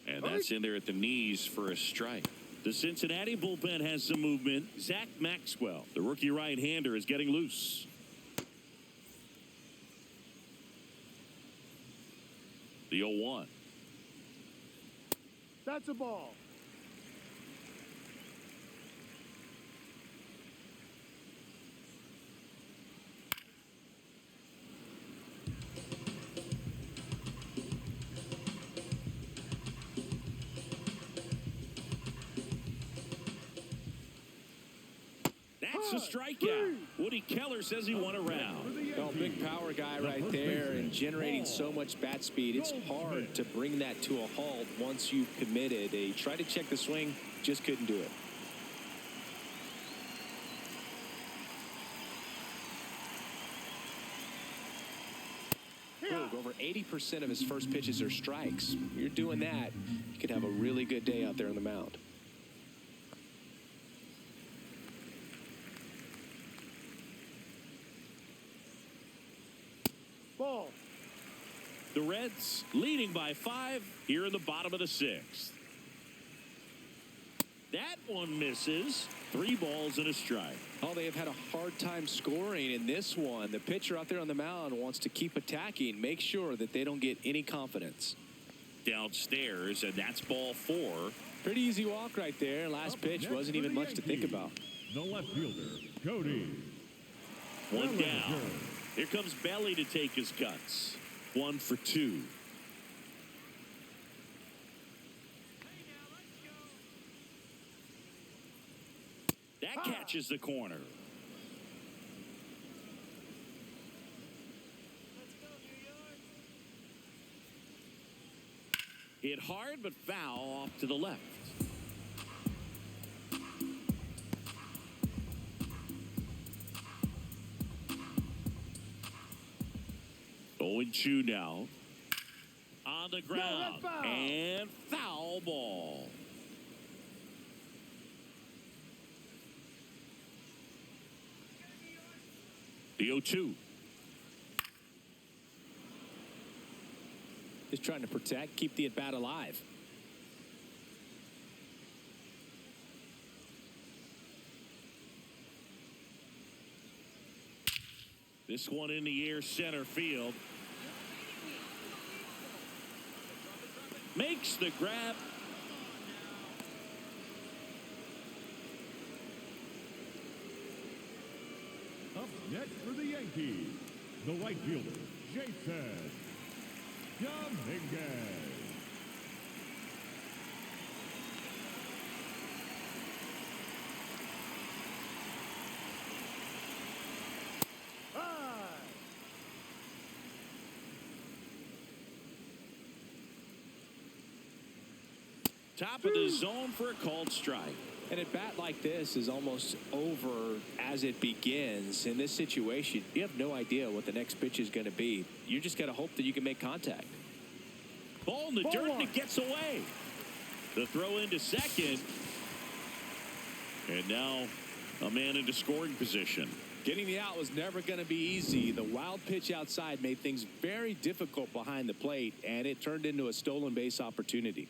And that's in there at the knees for a strike. The Cincinnati bullpen has some movement. Zach Maxwell, the rookie right-hander, is getting loose. The 0-1. That's a ball. That's a strikeout. Woody Keller says he won a round. Well, big power guy right there and generating so much bat speed. It's hard to bring that to a halt once you've committed. He tried to check the swing, just couldn't do it. Over 80% of his first pitches are strikes. You're doing that, you could have a really good day out there on the mound. Ball. The Reds leading by 5 here in the bottom of the 6th. That one misses. 3 balls and a strike. Oh, they have had a hard time scoring in this one. The pitcher out there on the mound wants to keep attacking, make sure that they don't get any confidence. Downstairs, and that's ball 4. Pretty easy walk right there. Last pitch wasn't even much to think about. The left fielder, Cody. 1 down. Here comes Belly to take his cuts. 1 for 2. That catches the corner. Hit hard but foul off to the left. Oh, 0-2 now. On the ground. foul. And foul ball. The 0-2. Just trying to protect, keep the at-bat alive. This one in the air, center field. Makes the grab. Up next for the Yankees, the right fielder, Jason Dominguez. Top of the zone for a called strike. An at-bat like this is almost over as it begins. In this situation, you have no idea what the next pitch is going to be. You just got to hope that you can make contact. Ball in the dirt, and it gets away. The throw into second. And now a man into scoring position. Getting the out was never going to be easy. The wild pitch outside made things very difficult behind the plate, and it turned into a stolen base opportunity.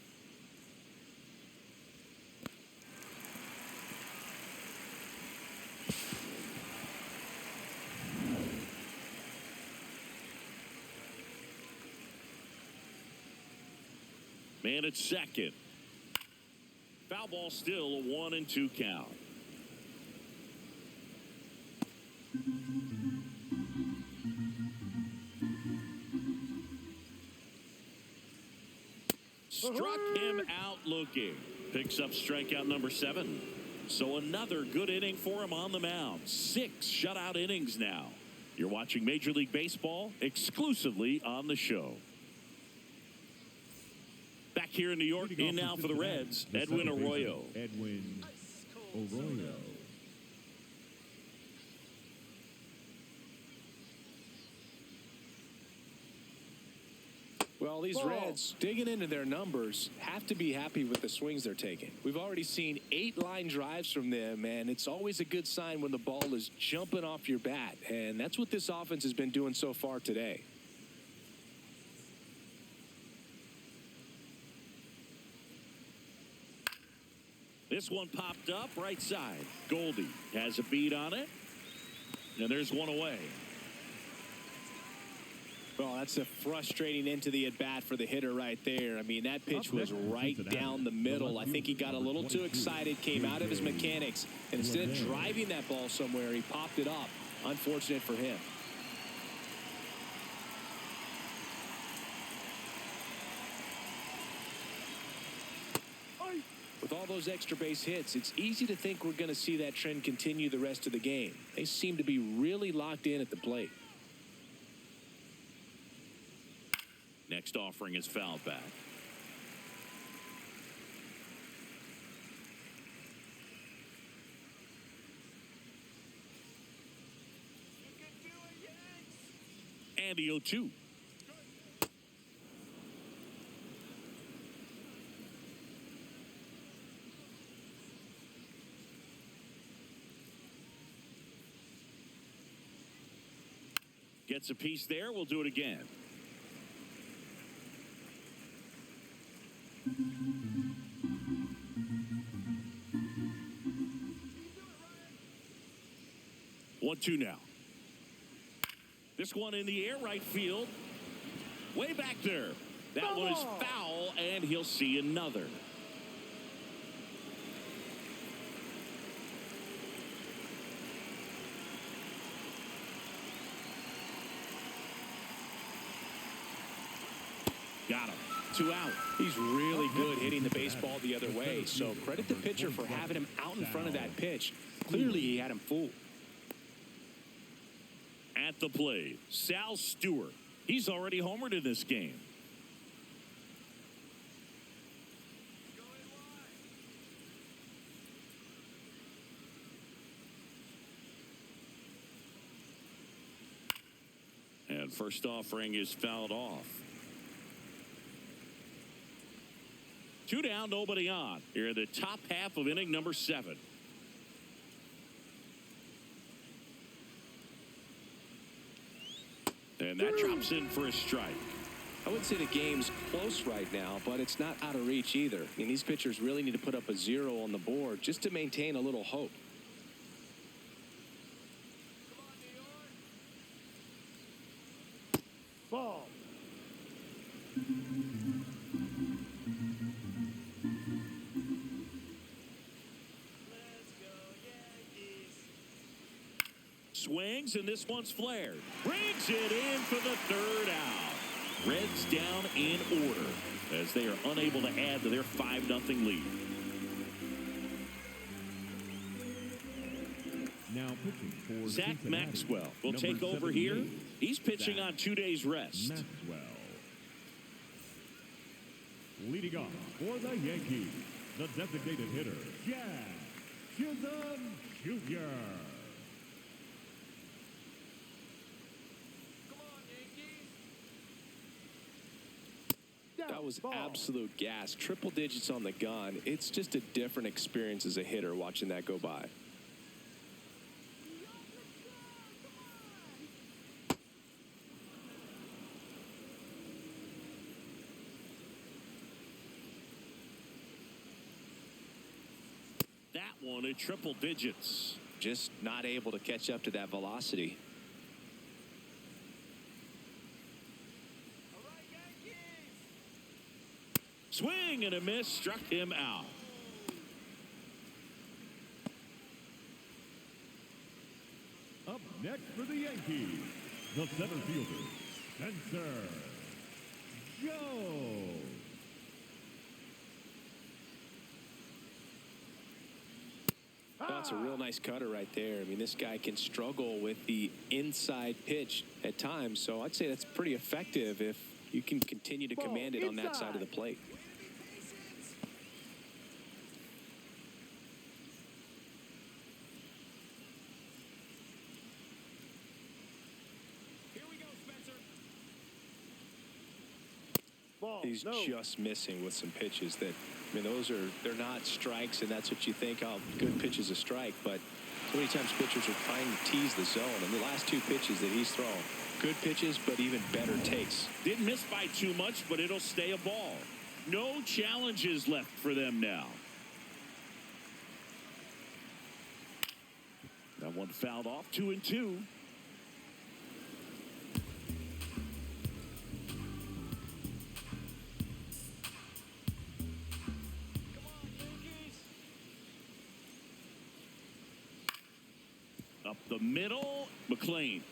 Man at second. Foul ball, still a 1-2 count. Struck him out looking. Picks up strikeout number 7. So another good inning for him on the mound. 6 shutout innings now. You're watching Major League Baseball exclusively on the show. Back here in New York, in now for the Reds, Edwin Arroyo. Edwin Arroyo. Well, these Reds, digging into their numbers, have to be happy with the swings they're taking. We've already seen 8 line drives from them, and it's always a good sign when the ball is jumping off your bat. And that's what this offense has been doing so far today. This one popped up right side. Goldie has a beat on it. And there's one away. Well, that's a frustrating end to the at-bat for the hitter right there. I mean, that pitch was right down the middle. I think he got a little too excited, came out of his mechanics, and instead of driving that ball somewhere, he popped it up. Unfortunate for him. With all those extra base hits, it's easy to think we're going to see that trend continue the rest of the game. They seem to be really locked in at the plate. Next offering is fouled back. And the 0-2. Gets a piece there. We'll do it again. One, two now. This one in the air, right field. Way back there. That one is foul, and he'll see another. Got him. 2 out. He's really good hitting the baseball the other way, so credit the pitcher for having him out in front of that pitch. Clearly, he had him fooled. At the plate, Sal Stewart. He's already homered in this game. And first offering is fouled off. 2 down, nobody on. Here in the top half of inning number 7. And that drops in for a strike. I would say the game's close right now, but it's not out of reach either. I mean, these pitchers really need to put up a 0 on the board just to maintain a little hope. Ball. Swings, and this one's flared. Brings it in for the 3rd out. Reds down in order as they are unable to add to their 5-0 lead. Now pitching for Zach Cincinnati, Maxwell will number take over 78, here. He's pitching Zach on 2 days rest. Maxwell. Leading off for the Yankees, the designated hitter, Jack Chisholm Jr. That was absolute gas. Triple digits on the gun. It's just a different experience as a hitter watching that go by. That one at triple digits. Just not able to catch up to that velocity. Swing and a miss, struck him out. Up next for the Yankees, the center fielder, Spencer Joe. That's a real nice cutter right there. I mean, this guy can struggle with the inside pitch at times, so I'd say that's pretty effective if you can continue to command it on that side of the plate. He's just missing with some pitches that, I mean, they're not strikes, and that's what you think, oh, good pitch is a strike. But so many times pitchers are trying to tease the zone, and the last two pitches that he's thrown, good pitches, but even better takes. Didn't miss by too much, but it'll stay a ball. No challenges left for them now. That one fouled off, 2-2. Up the middle, McLean.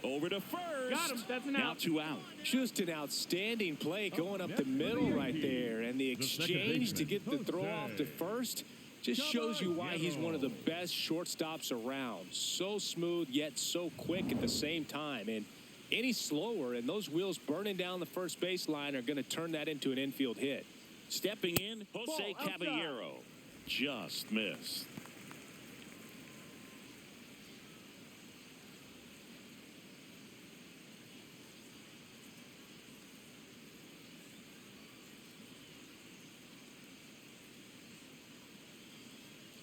Over to first. Got him. That's an now out. 2 out. Just an outstanding play going up the middle right there. And the exchange to get the throw off to first just shows you why he's one of the best shortstops around. So smooth, yet so quick at the same time. And any slower, and those wheels burning down the first baseline are going to turn that into an infield hit. Stepping in, Jose Caballero. Just missed.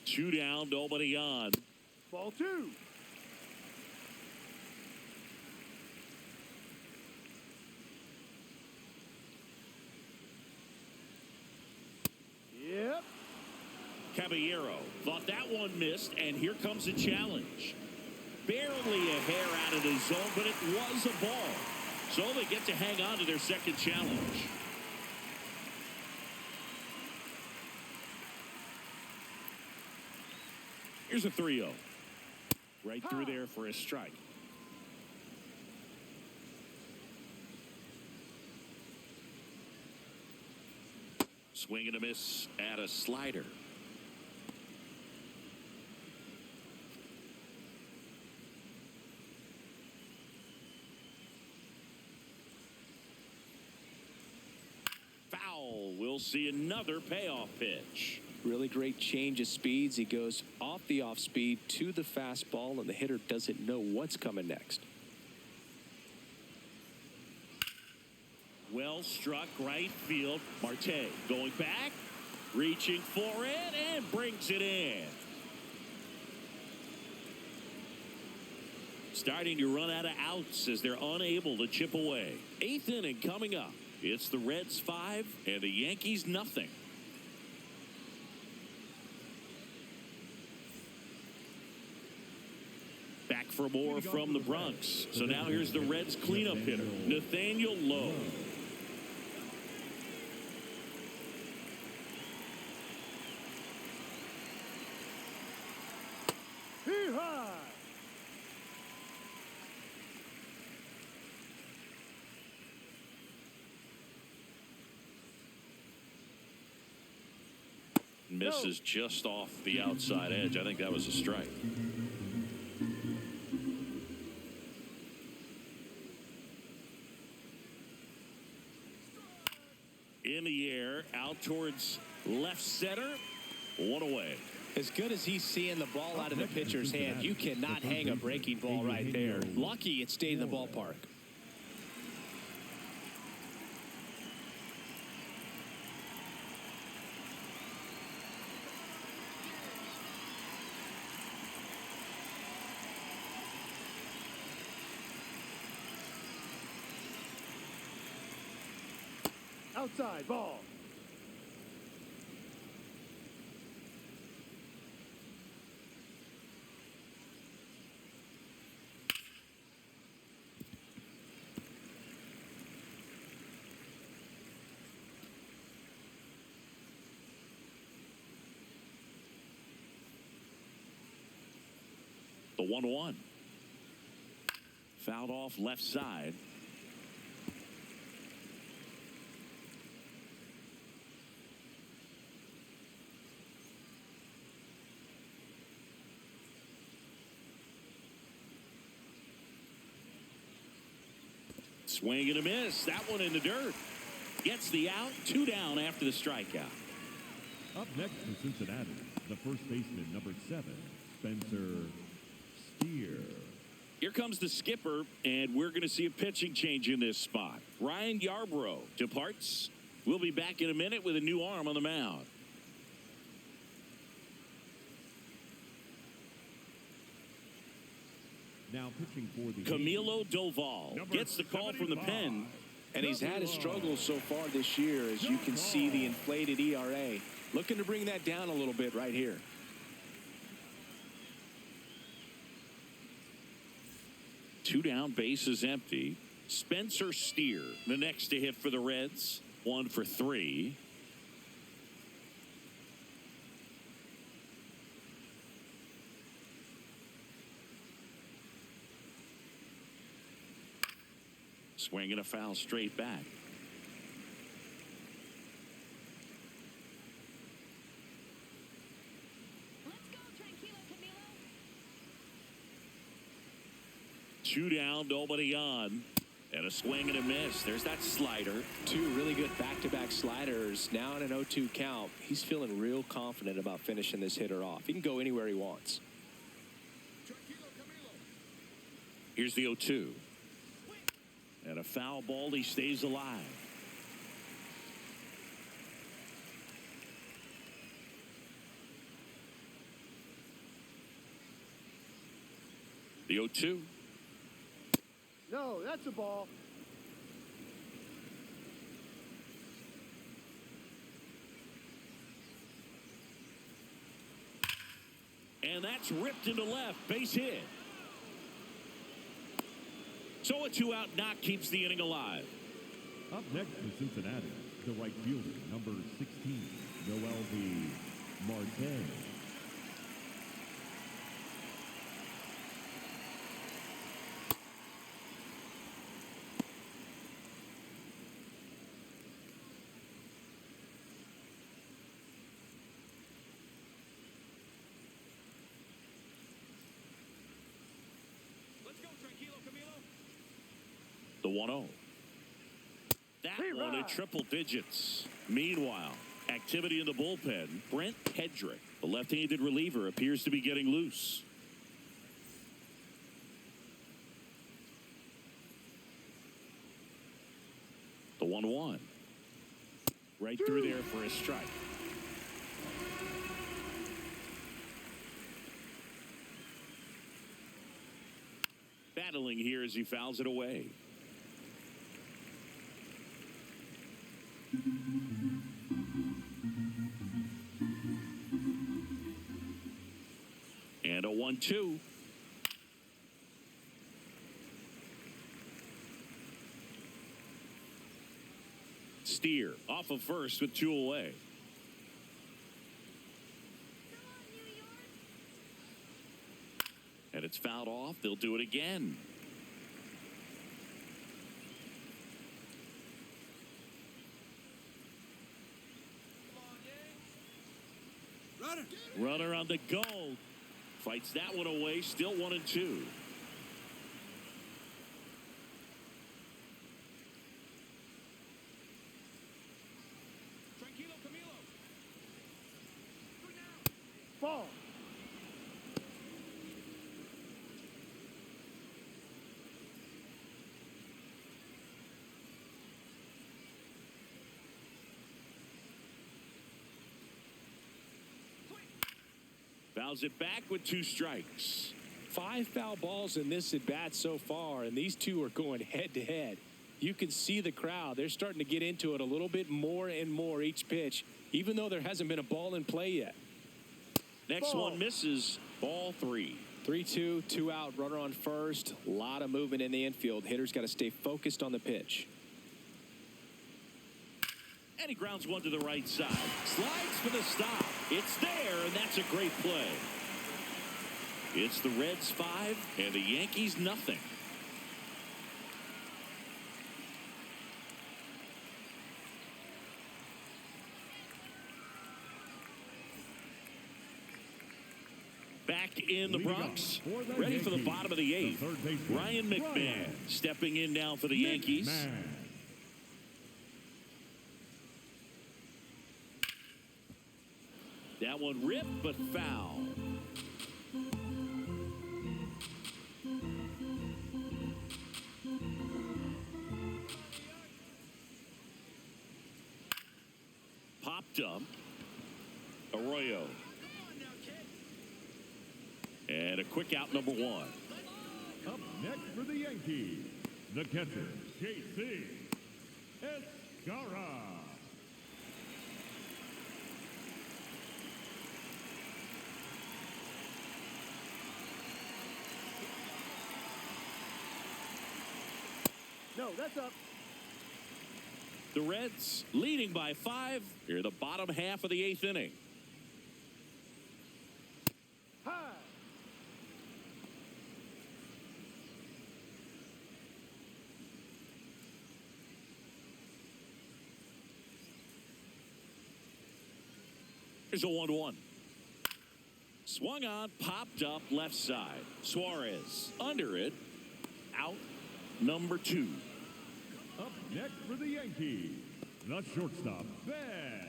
Two down, nobody on. Ball 2. Yep. Caballero thought that one missed, and here comes a challenge. Barely a hair out of the zone, but it was a ball. So they get to hang on to their second challenge. Here's a 3-0. Right through there for a strike. Swing and a miss at a slider. Foul. We'll see another payoff pitch. Really great change of speeds. He goes off the off speed to the fastball, and the hitter doesn't know what's coming next. Well struck right field. Marte going back, reaching for it, and brings it in. Starting to run out of outs as they're unable to chip away. 8th inning coming up. It's the Reds 5 and the Yankees nothing. Back for more from the Bronx. So now here's the Reds cleanup hitter, Nathaniel Lowe. Hee-haw! Misses just off the outside edge. I think that was a strike. In the air, out towards left center. One away. As good as he's seeing the ball out of the pitcher's hand, you cannot hang a breaking ball right there. Lucky it stayed in the ballpark. Outside ball. The 1-1. Fouled off left side. Swing and a miss. That one in the dirt. Gets the out. 2 down after the strikeout. Up next for Cincinnati, the first baseman, number 7, Spencer Steer. Here comes the skipper, and we're going to see a pitching change in this spot. Ryan Yarbrough departs. We'll be back in a minute with a new arm on the mound. Now pitching for the Camilo Doval gets the call from the pen. And he's had his struggles so far this year, as you can see the inflated ERA. Looking to bring that down a little bit right here. Two down, bases empty. Spencer Steer, the next to hit for the Reds. 1 for 3. Swinging a foul straight back. Let's go, tranquilo, Camilo. 2 down, nobody on. And a swing and a miss. There's that slider. 2 really good back-to-back sliders. Now in an 0-2 count. He's feeling real confident about finishing this hitter off. He can go anywhere he wants. Here's the 0-2. And a foul ball. He stays alive. The 0-2. No, that's a ball. And that's ripped into left. Base hit. So a 2-out knock keeps the inning alive. Up next for Cincinnati, the right fielder, number 16, Noel V. Marte. The 1-0. That one at triple digits. Meanwhile, activity in the bullpen. Brent Pedrick, the left-handed reliever, appears to be getting loose. The 1-1. Right through there for a strike. Battling here as he fouls it away. And a 1-2. Steer off of first with 2 away. And it's fouled off. They'll do it again. Runner on the go. Fights that one away. Still 1-2. Ball. Fouls it back with 2 strikes. 5 foul balls in this at bat so far, and these two are going head to head. You can see the crowd. They're starting to get into it a little bit more and more each pitch, even though there hasn't been a ball in play yet. Next one misses. Ball 3. 3-2, 2 out, runner on first. A lot of movement in the infield. Hitter's got to stay focused on the pitch. And he grounds one to the right side. Slides for the stop. It's there, and that's a great play. It's the Reds 5 and the Yankees nothing. Back in the Bronx, ready for the bottom of the 8th. Ryan McMahon stepping in now for the Yankees. That one ripped, but foul. Popped up. Arroyo. And a quick out, number 1. Up next for the Yankees, the catcher, J.C. Escara. No, that's up. The Reds leading by 5 here, the bottom half of the 8th inning. High. Here's a 1-1. Swung on, popped up left side. Suarez under it. Out, number 2. Up next for the Yankees, the shortstop, Ben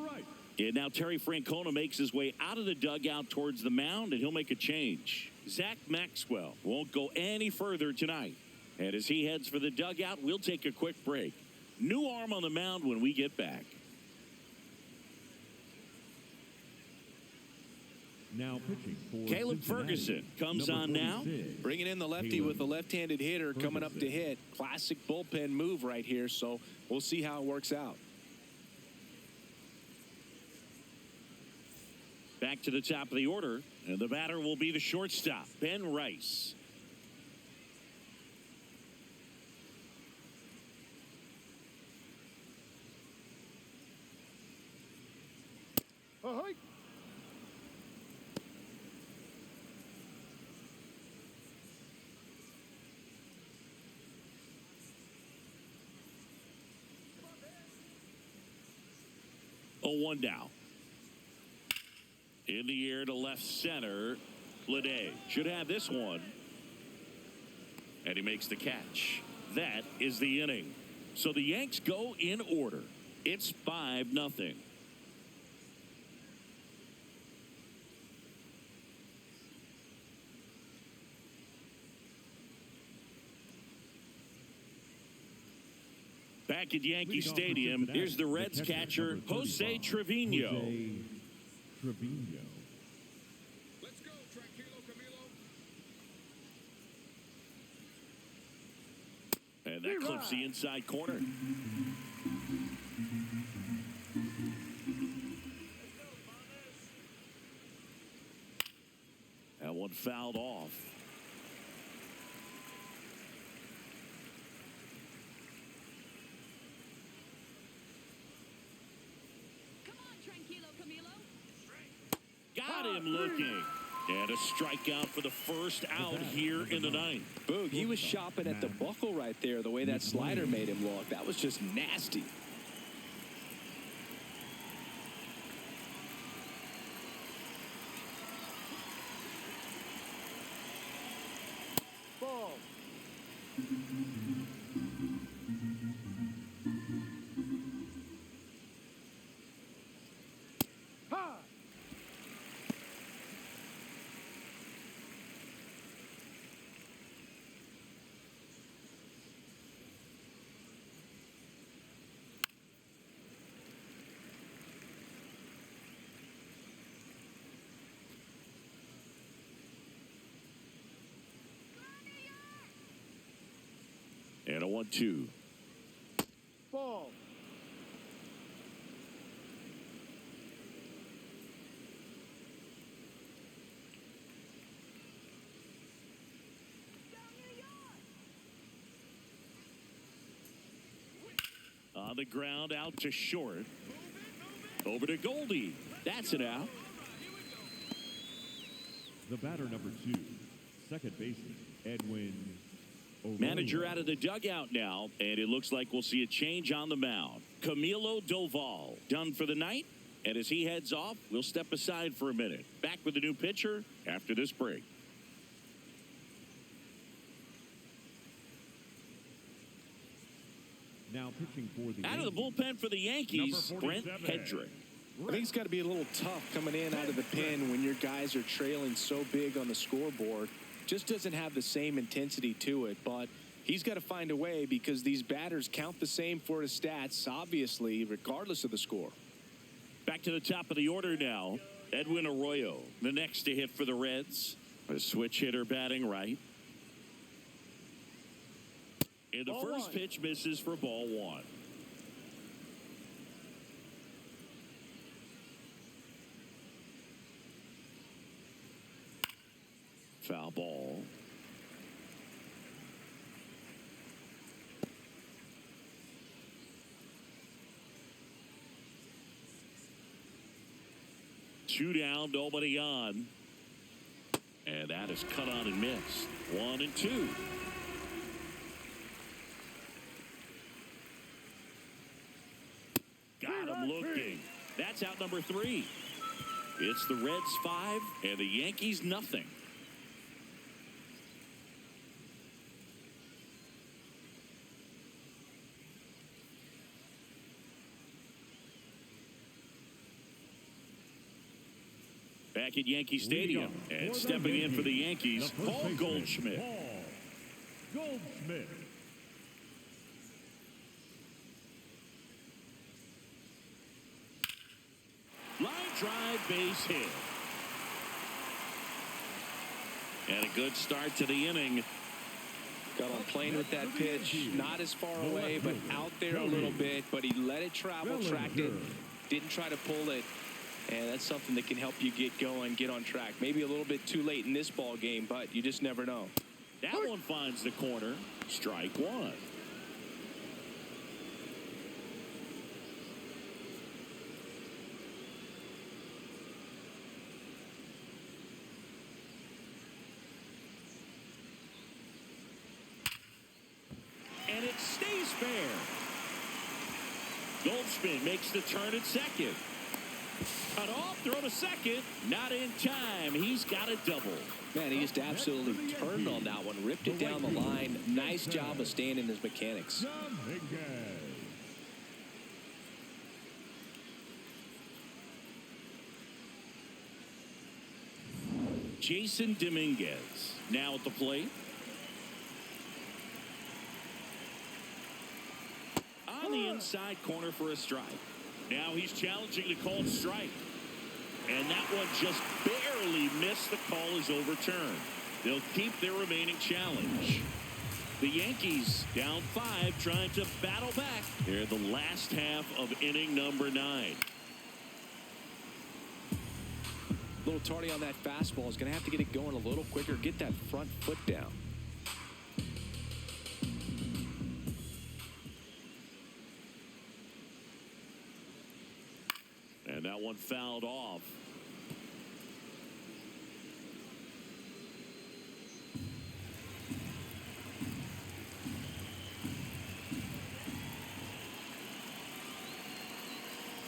Wright. And now Terry Francona makes his way out of the dugout towards the mound, and he'll make a change. Zach Maxwell won't go any further tonight. And as he heads for the dugout, we'll take a quick break. New arm on the mound when we get back. Now pitching for Caleb Cincinnati, Ferguson comes on now. Bringing in the lefty with the left-handed hitter coming up to hit. Classic bullpen move right here, so we'll see how it works out. Back to the top of the order, and the batter will be the shortstop, Ben Rice. Ahoy. Oh, 1 down. In the air to left center. Lede should have this one. And he makes the catch. That is the inning. So the Yanks go in order. It's 5-0. Back at Yankee Stadium, here's the Reds catcher, Jose Trevino. Trevino. Let's go, tranquilo, Camilo. And that clips the inside corner. That one fouled off. Got him looking. And a strikeout for the first out here in the 9th. Boog, he was shopping at the buckle right there, the way that slider made him look. That was just nasty. Ball. High. 1-2. Ball. On the ground, out to short. Over to Goldie. That's it out. The batter number 2, second baseman, Edwin O'Reilly. Manager out of the dugout now, and it looks like we'll see a change on the mound. Camilo Doval done for the night, and as he heads off, we'll step aside for a minute. Back with the new pitcher after this break. Now pitching for the Out of the bullpen for the Yankees, Brent Hedrick. I think it's got to be a little tough coming in out of the pen when your guys are trailing so big on the scoreboard. Just doesn't have the same intensity to it, but he's got to find a way because these batters count the same for his stats, obviously, regardless of the score. Back to the top of the order now. Edwin Arroyo, the next to hit for the Reds. A switch hitter batting right. And the first pitch misses for ball 1. Foul ball. Two down, nobody on. And that is cut on and missed. 1-2. Got him looking. That's out number 3. It's the Reds 5 and the Yankees nothing. Back at Yankee Stadium and stepping in for the Yankees, Paul Goldschmidt. Paul Goldschmidt. Line drive, base hit. And a good start to the inning. Got on plane with that pitch, not as far away, but out there a little bit, but he let it travel, tracked it, didn't try to pull it. And that's something that can help you get going, get on track. Maybe a little bit too late in this ball game, but you just never know. That one finds the corner. Strike 1. And it stays fair. Goldschmidt makes the turn at second. Cut off, throw to second. Not in time. He's got a double. Man, he just absolutely turned on that one, ripped it down the line. Nice job of staying in his mechanics. Jason Dominguez now at the plate. On the inside corner for a strike. Now he's challenging the called strike. And that one just barely missed. The call is overturned. They'll keep their remaining challenge. The Yankees down 5, trying to battle back. They're the last half of inning number 9. A little tardy on that fastball. Is going to have to get it going a little quicker. Get that front foot down. And that one fouled off.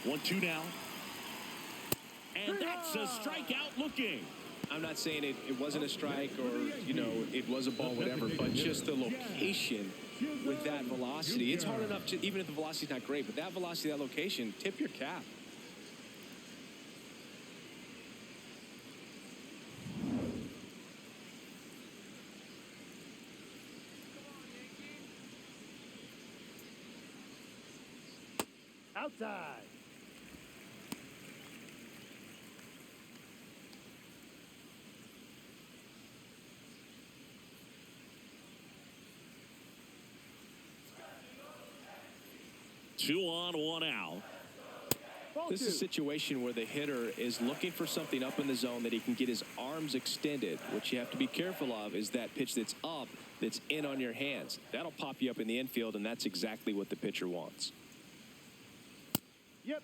One, two now. And that's a strikeout looking. I'm not saying it wasn't a strike or, you know, it was a ball, whatever, but just the location with that velocity. It's hard enough to, even if the velocity's not great, but that velocity, that location, tip your cap. Outside. 2 on, 1 out. This is a situation where the hitter is looking for something up in the zone that he can get his arms extended. What you have to be careful of is that pitch that's up, that's in on your hands. That'll pop you up in the infield, and that's exactly what the pitcher wants. Yep.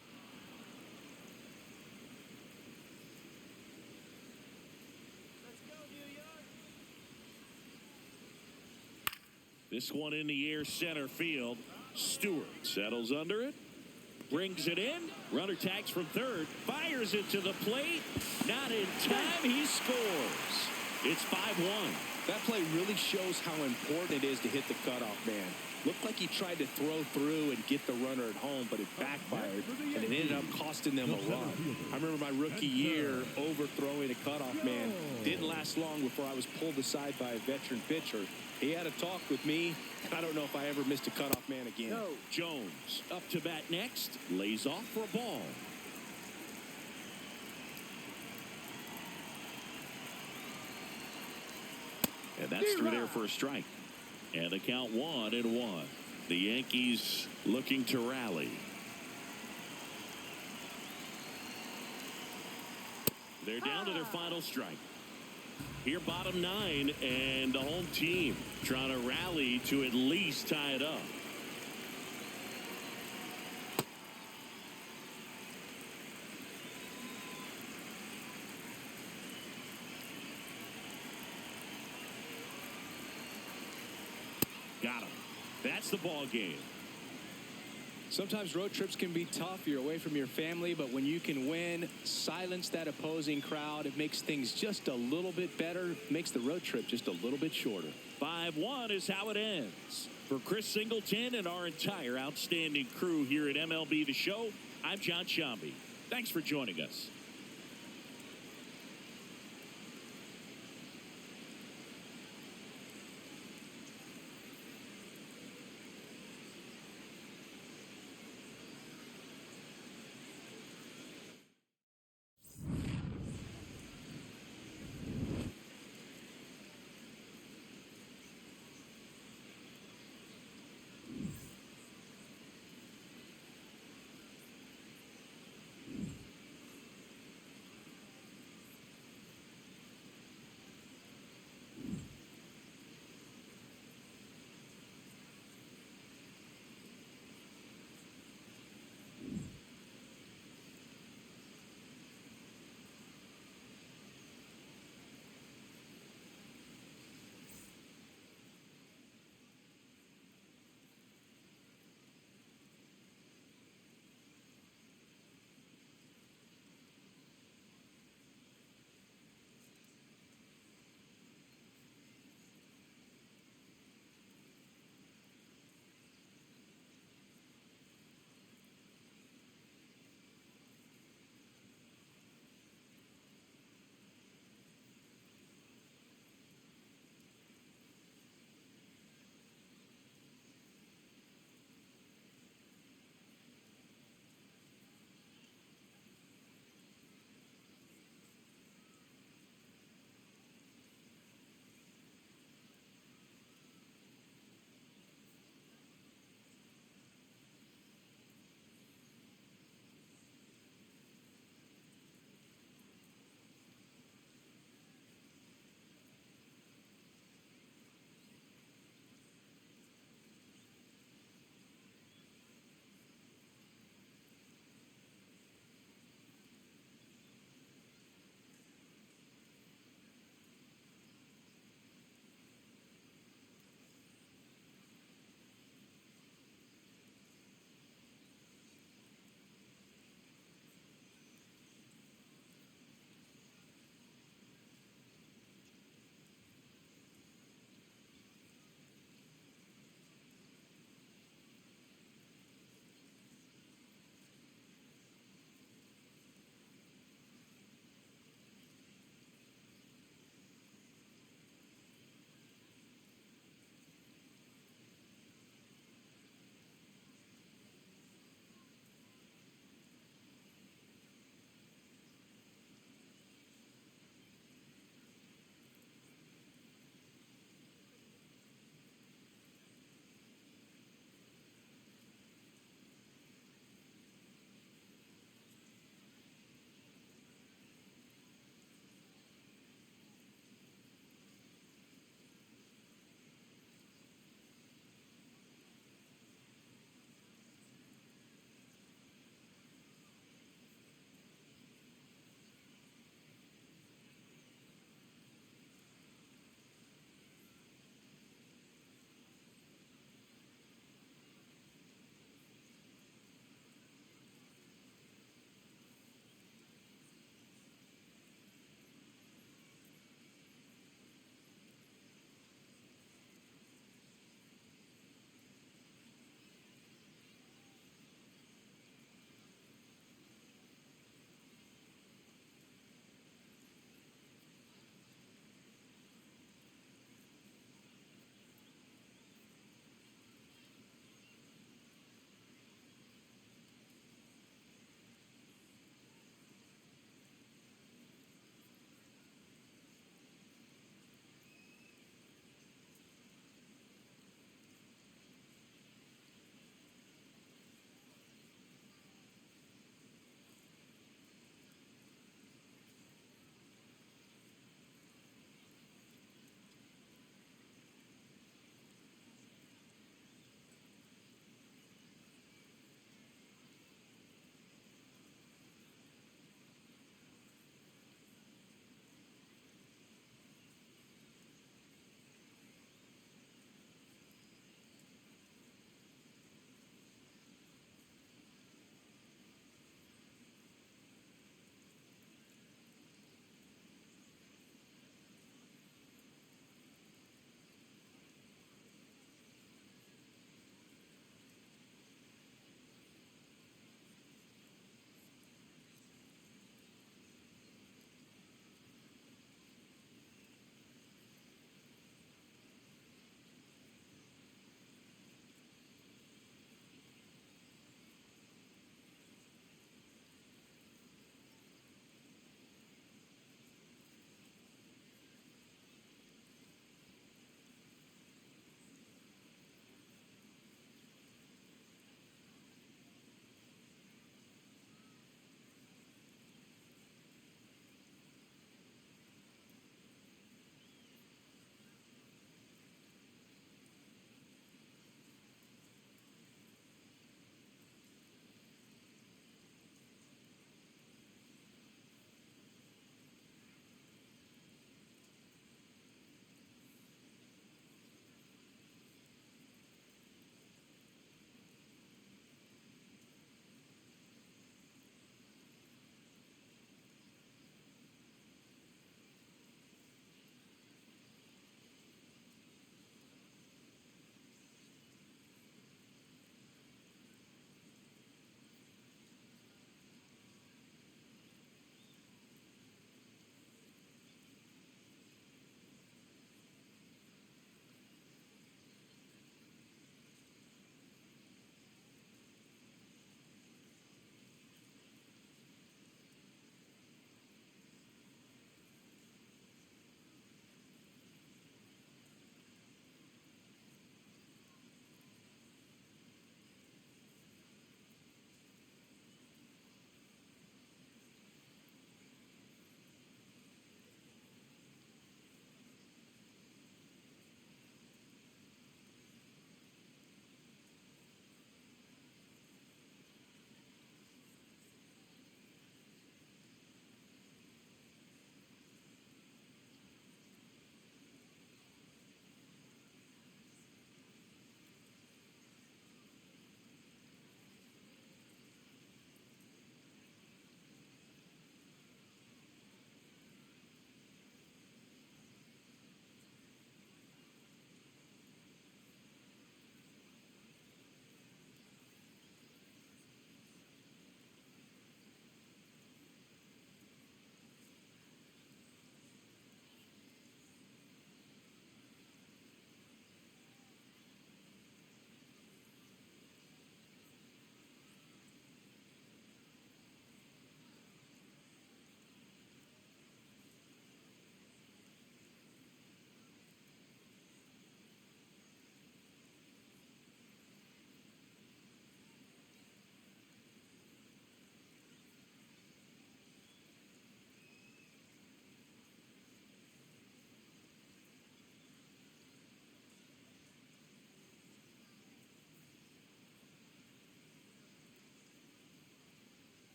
This one in the air center field. Stewart settles under it. Brings it in. Runner tags from third. Fires it to the plate. Not in time. He scores. It's 5-1. That play really shows how important it is to hit the cutoff man. Looked like he tried to throw through and get the runner at home, but it backfired, and it ended up costing them a run. I remember my rookie year overthrowing a cutoff man. Didn't last long before I was pulled aside by a veteran pitcher. He had a talk with me, and I don't know if I ever missed a cutoff man again. No. Jones up to bat next. Lays off for a ball. And that's through there for a strike. And the count 1-1. The Yankees looking to rally. They're down to their final strike. Here bottom 9, and the home team trying to rally to at least tie it up. Got him. That's the ball game. Sometimes road trips can be tough. You're away from your family, but when you can win, silence that opposing crowd, it makes things just a little bit better, makes the road trip just a little bit shorter. 5-1 is how it ends. For Chris Singleton and our entire outstanding crew here at MLB The Show, I'm John Shambi. Thanks for joining us.